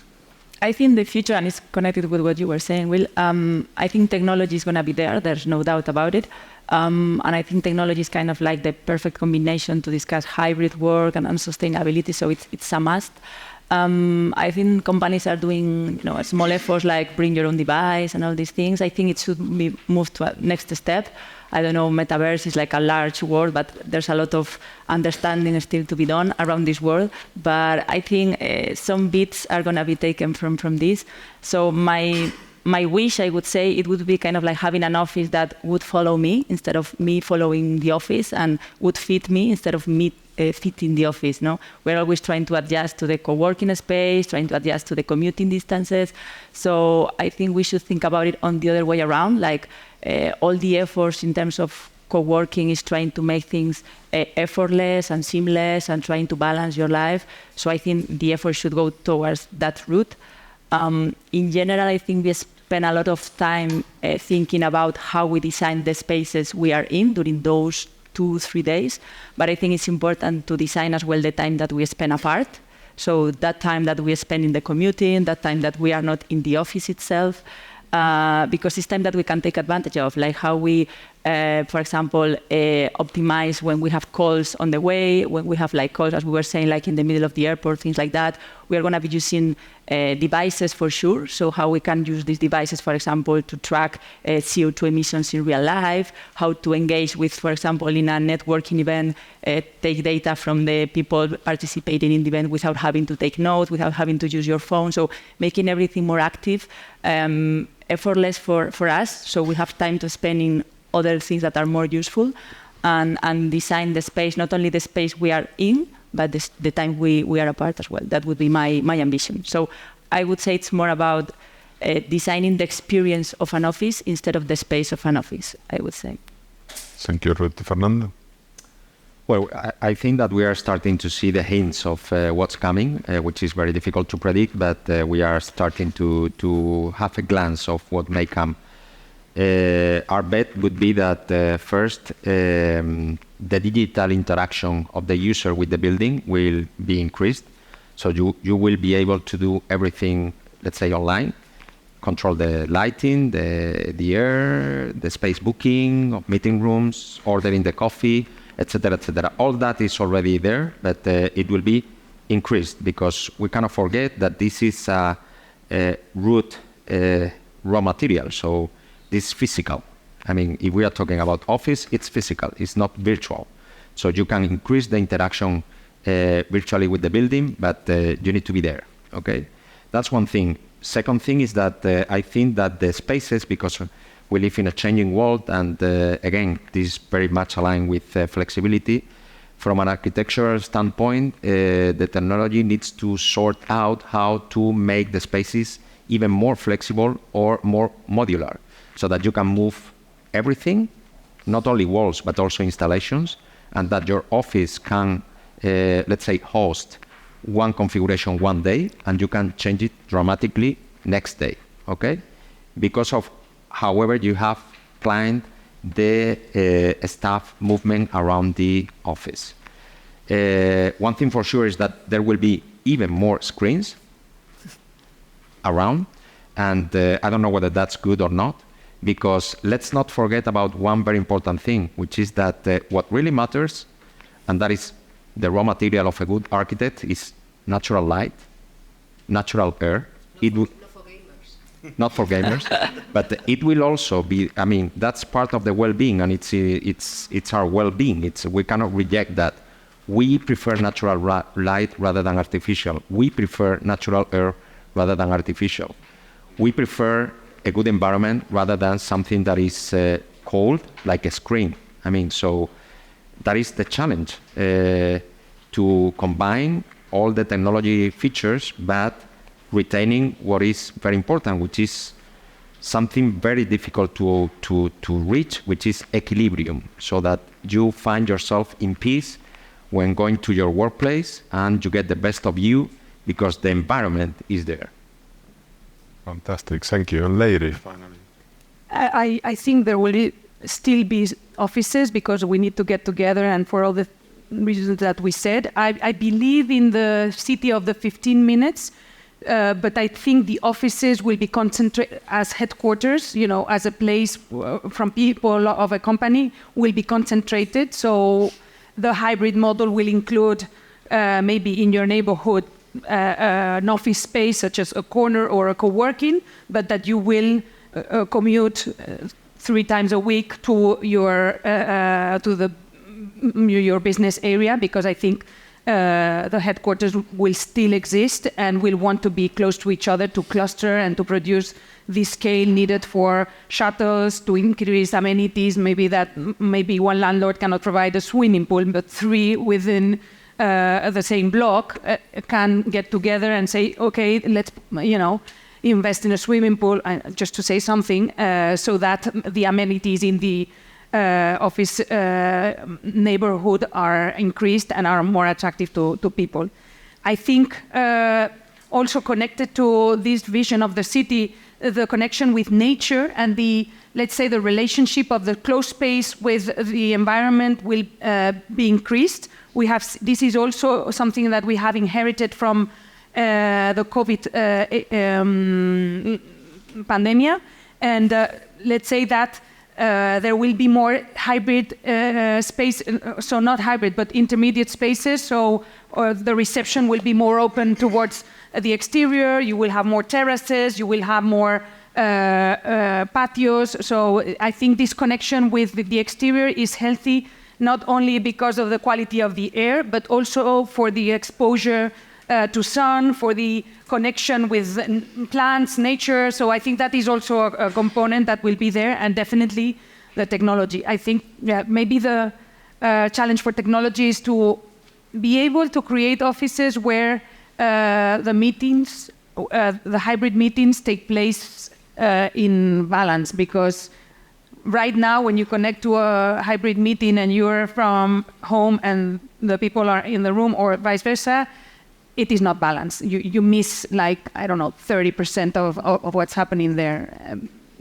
I think the future, and it's connected with what you were saying, Will, I think technology is going to be there. There's no doubt about it. And I think technology is kind of like the perfect combination to discuss hybrid work and sustainability, so it's a must. I think companies are doing small efforts like bring your own device and all these things. I think it should be moved to a next step. I don't know, metaverse is like a large word, but there's a lot of understanding still to be done around this world. But I think some bits are going to be taken from this. So my wish, I would say, it would be kind of like having an office that would follow me instead of me following the office, and would fit me instead of me fitting the office. No, we're always trying to adjust to the co-working space, trying to adjust to the commuting distances. So I think we should think about it on the other way around, like all the efforts in terms of co-working is trying to make things effortless and seamless and trying to balance your life. So I think the effort should go towards that route. In general, I think we spend a lot of time thinking about how we design the spaces we are in during those 2-3 days. But I think it's important to design as well the time that we spend apart. So that time that we spend in the commuting, that time that we are not in the office itself, because it's time that we can take advantage of, like how we, for example, optimize when we have calls on the way, when we have like calls, as we were saying, like in the middle of the airport, things like that. We are going to be using devices for sure. So how we can use these devices, for example, to track CO2 emissions in real life, how to engage with, for example, in a networking event, take data from the people participating in the event without having to take notes, without having to use your phone. So making everything more active, effortless for us. So we have time to spend in other things that are more useful, and design the space, not only the space we are in, but the time we are apart as well. That would be my ambition. So I would say it's more about designing the experience of an office instead of the space of an office, I would say. Thank you, Ruth. Fernando? Well, I think that we are starting to see the hints of what's coming, which is very difficult to predict, but we are starting to have a glance of what may come. Our bet would be that first, the digital interaction of the user with the building will be increased. So you will be able to do everything, let's say, online, control the lighting, the air, the space booking of meeting rooms, ordering the coffee, etc., etc. All that is already there, but it will be increased because we cannot forget that this is a root raw material. So this is physical. I mean, if we are talking about office, it's physical. It's not virtual. So you can increase the interaction virtually with the building, but you need to be there. Okay, that's one thing. Second thing is that I think that the spaces, because we live in a changing world, and again, this is very much aligned with flexibility. From an architectural standpoint, the technology needs to sort out how to make the spaces even more flexible or more modular, so that you can move everything, not only walls, but also installations, and that your office can, let's say, host one configuration one day, and you can change it dramatically next day, okay? Because of however you have planned the staff movement around the office. One thing for sure is that there will be even more screens around, and I don't know whether that's good or not, because let's not forget about one very important thing, which is that what really matters, and that is the raw material of a good architect, is natural light, natural air. Not for gamers, but it will also be, I mean, that's part of the well-being, and it's our well-being. We cannot reject that. We prefer natural light rather than artificial. We prefer natural air rather than artificial. We prefer a good environment rather than something that is cold, like a screen. I mean, so that is the challenge, to combine all the technology features, but retaining what is very important, which is something very difficult to reach, which is equilibrium, so that you find yourself in peace when going to your workplace and you get the best of you because the environment is there. Fantastic, thank you. And Leiri, finally. I think there will still be offices because we need to get together, and for all the reasons that we said. I believe in the city of the 15 minutes, but I think the offices will be concentrated as headquarters, you know, as a place from people of a company will be concentrated. So the hybrid model will include maybe in your neighborhood an office space such as a corner or a co-working, but that you will commute 3 times a week to your business area, because I think the headquarters will still exist and will want to be close to each other to cluster and to produce the scale needed for shuttles, to increase amenities. Maybe one landlord cannot provide a swimming pool, but 3 within the same block can get together and say, okay, let's invest in a swimming pool, just to say something, so that the amenities in the office neighborhood are increased and are more attractive to people. I think also connected to this vision of the city, the connection with nature and let's say the relationship of the closed space with the environment will be increased. This is also something that we have inherited from the COVID pandemic, and let's say that there will be more hybrid space, so not hybrid, but intermediate spaces. So the reception will be more open towards the exterior. You will have more terraces. You will have more patios. So I think this connection with the exterior is healthy, not only because of the quality of the air, but also for the exposure to sun, for the connection with plants, nature. So I think that is also a component that will be there, and definitely the technology. I think maybe the challenge for technology is to be able to create offices where the meetings, the hybrid meetings take place in balance, because right now when you connect to a hybrid meeting and you're from home and the people are in the room, or vice versa, it is not balanced. You miss, like, I don't know, 30% of what's happening there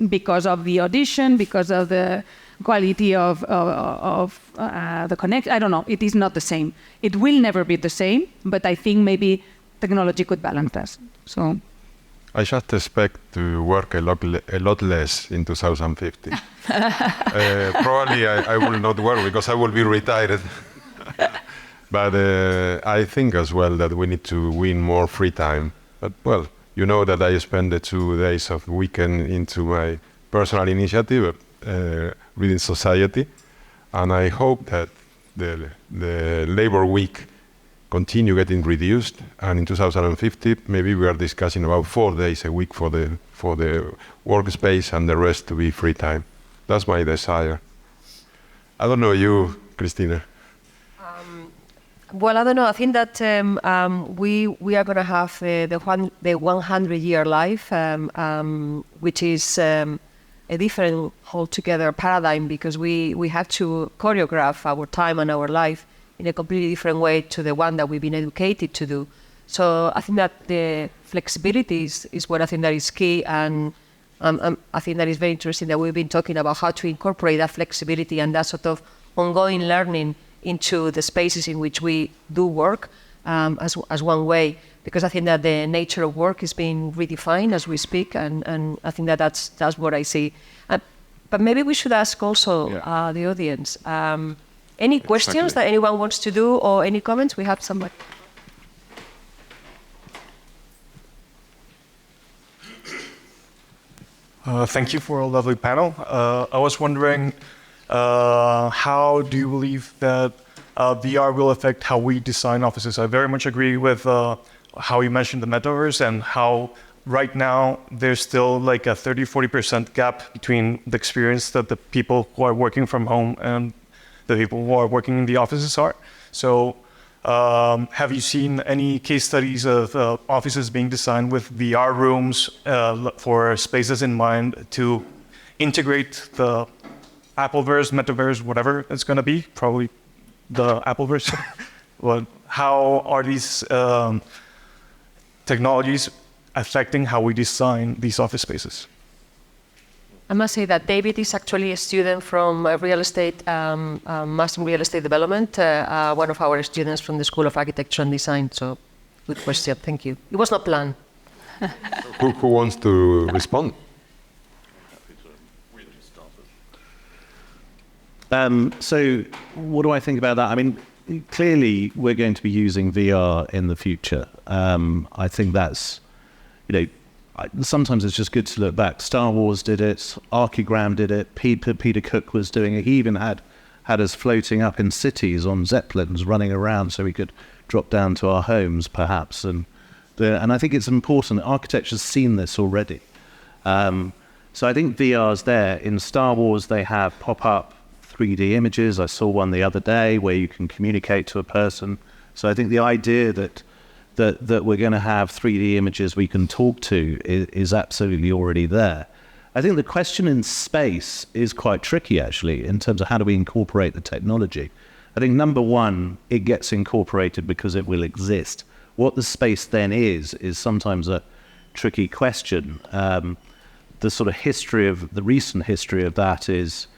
because of the audition, because of the quality of the connect. I don't know. It is not the same. It will never be the same, but I think maybe technology could balance that. So I just expect to work a lot less in 2050. Probably I will not work because I will be retired. But I think as well that we need to win more free time. But, well, you know that I spend the 2 days of the weekend into my personal initiative, Reading Society, and I hope that the labor week continue getting reduced, and in 2050 maybe we are discussing about 4 days a week for the workspace and the rest to be free time. That's my desire. I don't know you, Cristina. Well, I don't know. I think that we are going to have the 100-year life, which is a different altogether paradigm, because we have to choreograph our time and our life in a completely different way to the one that we've been educated to do. So I think that the flexibility is what I think that is key, and I think that is very interesting that we've been talking about how to incorporate that flexibility and that sort of ongoing learning into the spaces in which we do work as one way, because I think that the nature of work is being redefined as we speak, and I think that that's what I see. But maybe we should ask also the audience. Any questions that anyone wants to do, or any comments? We have somebody. Thank you for a lovely panel. I was wondering, how do you believe that VR will affect how we design offices? I very much agree with how you mentioned the metaverse, and how right now there's still like a 30-40% gap between the experience that the people who are working from home and the people who are working in the offices are. So have you seen any case studies of offices being designed with VR rooms for spaces in mind to integrate the Appleverse, metaverse, whatever it's going to be, probably the Appleverse? Well, how are these technologies affecting how we design these office spaces? I must say that David is actually a student from real estate, master in real estate development, one of our students from the School of Architecture and Design. So, good question. Thank you. It was not planned. Who wants to respond? So what do I think about that? I mean, clearly we're going to be using VR in the future. I think that's, sometimes it's just good to look back. Star Wars did it, Archigram did it, Peter Cook was doing it. He even had us floating up in cities on Zeppelins, running around so we could drop down to our homes perhaps. And I think it's important. Architecture's seen this already. So I think VR's there. In Star Wars they have pop-up 3D images. I saw one the other day where you can communicate to a person. So I think the idea that we're going to have 3D images we can talk to is absolutely already there. I think the question in space is quite tricky, actually, in terms of how do we incorporate the technology. I think, number one, it gets incorporated because it will exist. What the space then is sometimes a tricky question. The sort of recent history of that is,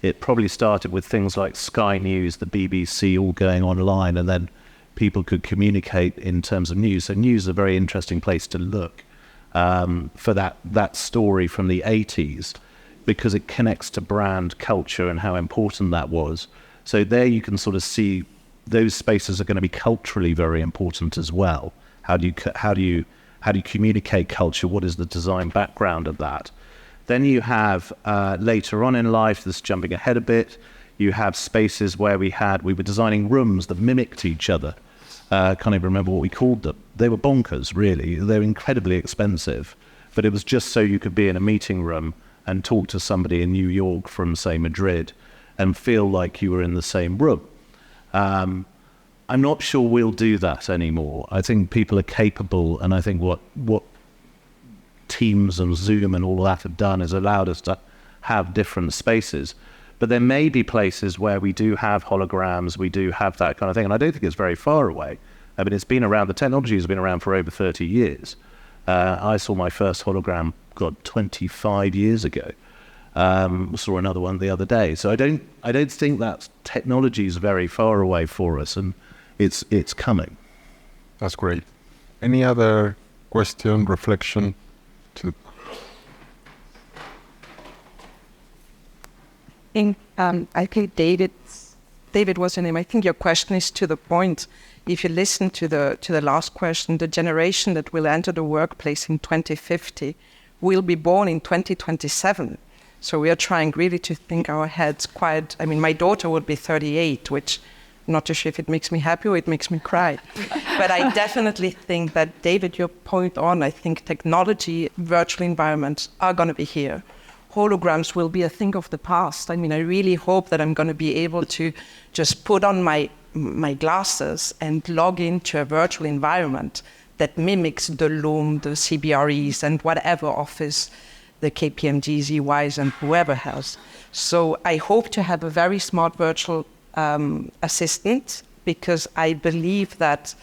it probably started with things like Sky News, the BBC, all going online, and then people could communicate in terms of news. So news is a very interesting place to look for that story from the 80s, because it connects to brand culture and how important that was. So there you can sort of see those spaces are going to be culturally very important as well. How do you communicate culture? What is the design background of that? Then you have later on in life, this jumping ahead a bit, you have spaces where we were designing rooms that mimicked each other. Can't even remember what we called them. They were bonkers, really. They were incredibly expensive, but it was just so you could be in a meeting room and talk to somebody in New York from, say, Madrid, and feel like you were in the same room. I'm not sure we'll do that anymore. I think people are capable, and I think what Teams and Zoom and all that have done is allowed us to have different spaces. But there may be places where we do have holograms, we do have that kind of thing, and I don't think it's very far away. I mean, it's been around, the technology has been around for over 30 years. I saw my first hologram, 25 years ago. Saw another one the other day. So I don't think that technology is very far away for us, and it's coming. That's great. Any other question, reflection? I think David was your name. I think your question is to the point. If you listen to the last question, the generation that will enter the workplace in 2050 will be born in 2027. So we are trying really to think our heads quite. I mean, my daughter would be 38, which I'm not too sure if it makes me happy or it makes me cry. But I definitely think that, David, your point on, I think technology, virtual environments are going to be here. Holograms will be a thing of the past. I mean, I really hope that I'm going to be able to just put on my glasses and log into a virtual environment that mimics the Loom, the CBREs, and whatever office the KPMGs, EYs, and whoever has. So I hope to have a very smart virtual assistant, because I believe that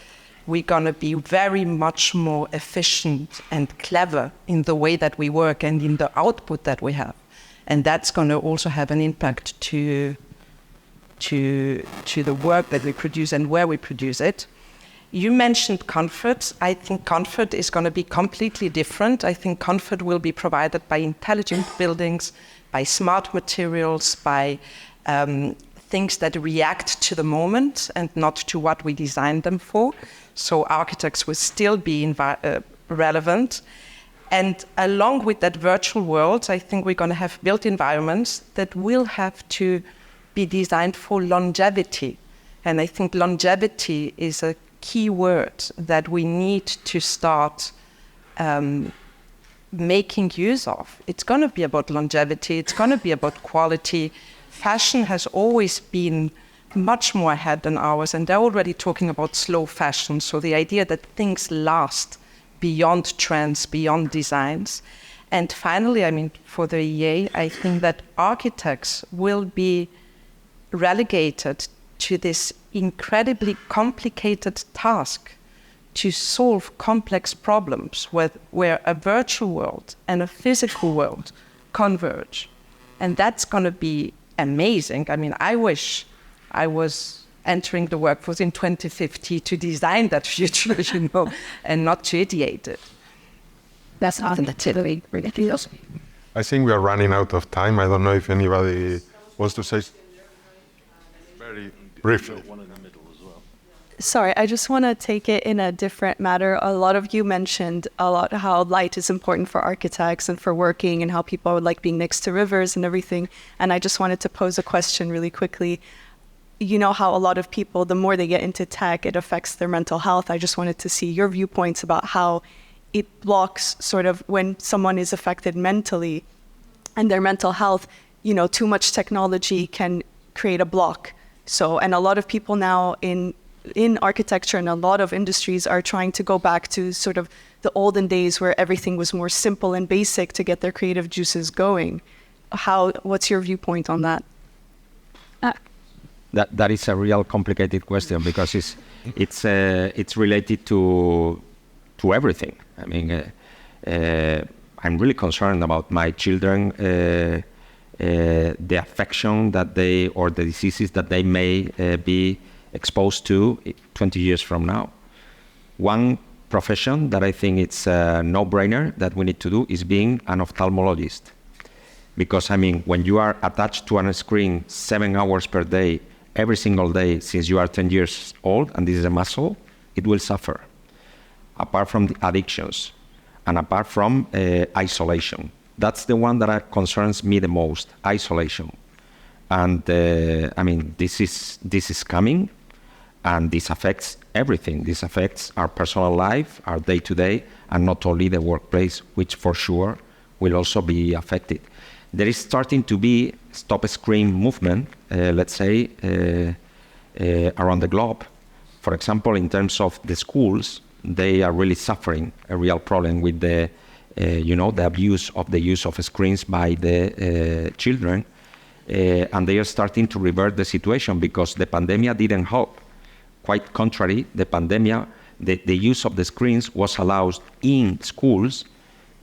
we're going to be very much more efficient and clever in the way that we work and in the output that we have. And that's going to also have an impact to the work that we produce and where we produce it. You mentioned comfort. I think comfort is going to be completely different. I think comfort will be provided by intelligent buildings, by smart materials, by things that react to the moment and not to what we designed them for. So architects will still be relevant. And along with that virtual world, I think we're going to have built environments that will have to be designed for longevity. And I think longevity is a key word that we need to start making use of. It's going to be about longevity. It's going to be about quality. Fashion has always been much more ahead than ours, and they're already talking about slow fashion. So the idea that things last beyond trends, beyond designs. And finally, I mean, for the EA, I think that architects will be relegated to this incredibly complicated task to solve complex problems where a virtual world and a physical world converge. And that's going to be amazing. I mean, I wish I was entering the workforce in 2050 to design that future, and not to ideate it. That's awesome. That's it. I think we are running out of time. I don't know if anybody wants to say very briefly. Sorry, I just want to take it in a different matter. A lot of you mentioned how light is important for architects and for working, and how people would like being next to rivers and everything. And I just wanted to pose a question really quickly. You know how a lot of people, the more they get into tech, it affects their mental health. I just wanted to see your viewpoints about how it blocks sort of when someone is affected mentally and their mental health, too much technology can create a block. So, and a lot of people now in architecture and a lot of industries are trying to go back to sort of the olden days where everything was more simple and basic to get their creative juices going. What's your viewpoint on that? That is a real complicated question, because it's related to everything. I mean, I'm really concerned about my children, the affection that or the diseases that they may be exposed to 20 years from now. One profession that I think it's a no-brainer that we need to do is being an ophthalmologist. Because, I mean, when you are attached to a screen 7 hours per day, every single day since you are 10 years old, and this is a muscle, it will suffer. Apart from the addictions and apart from isolation. That's the one that concerns me the most, isolation. And I mean, this is coming, and this affects everything. This affects our personal life, our day-to-day, and not only the workplace, which for sure will also be affected. There is starting to be stop screen movement, let's say, around the globe, For example, in terms of the schools, they are really suffering a real problem with the abuse of the use of screens by the children, and they are starting to revert the situation because the pandemic didn't help. Quite contrary, the use of the screens was allowed in schools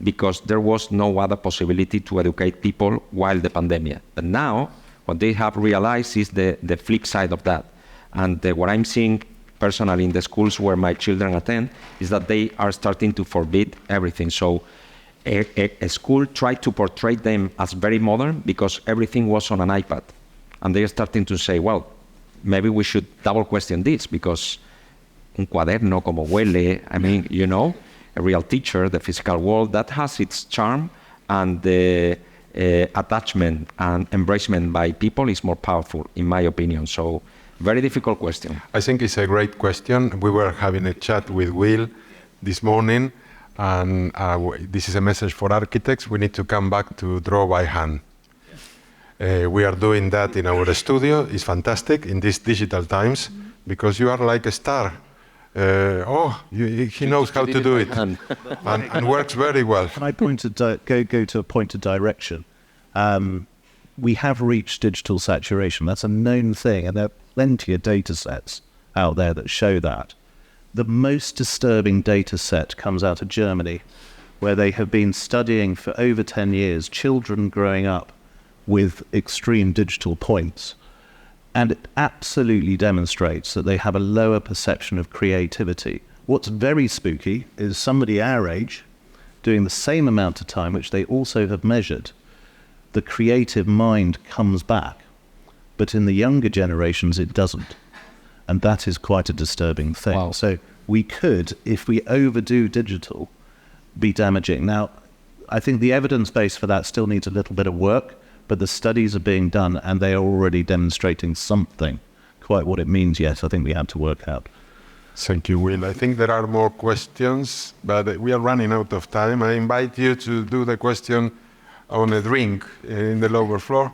because there was no other possibility to educate people while the pandemic. But now, what they have realized is the flip side of that. And what I'm seeing personally in the schools where my children attend is that they are starting to forbid everything. So a school tried to portray them as very modern because everything was on an iPad. And they are starting to say, well, maybe we should double question this because un cuaderno como huele, I mean, a real teacher, the physical world, that has its charm, and the attachment and embracement by people is more powerful, in my opinion. So, very difficult question. I think it's a great question. We were having a chat with Will this morning, and this is a message for architects. We need to come back to draw by hand. We are doing that in our studio. It's fantastic in these digital times because you are like a star. He knows how to do it and works very well. Can I go to a point of direction? We have reached digital saturation. That's a known thing, and there are plenty of data sets out there that show that. The most disturbing data set comes out of Germany, where they have been studying for over 10 years children growing up with extreme digital points. And it absolutely demonstrates that they have a lower perception of creativity. What's very spooky is somebody our age doing the same amount of time, which they also have measured. The creative mind comes back, but in the younger generations it doesn't. And that is quite a disturbing thing. Wow. So we could, if we overdo digital, be damaging. Now, I think the evidence base for that still needs a little bit of work, but the studies are being done and they are already demonstrating something. Quite what it means yet, I think we have to work out. Thank you, Will. I think there are more questions, but we are running out of time. I invite you to do the question on a drink in the lower floor.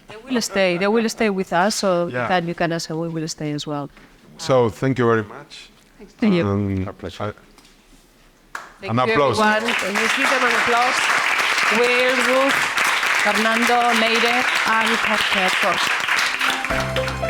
They will stay with us, so you can ask, and we will stay as well. So thank you very much. Thank you. Our pleasure. Thank An you, applause. everyone. Can you give them an applause? Will, Ruth, Fernando, Leire, and Jorge, of course.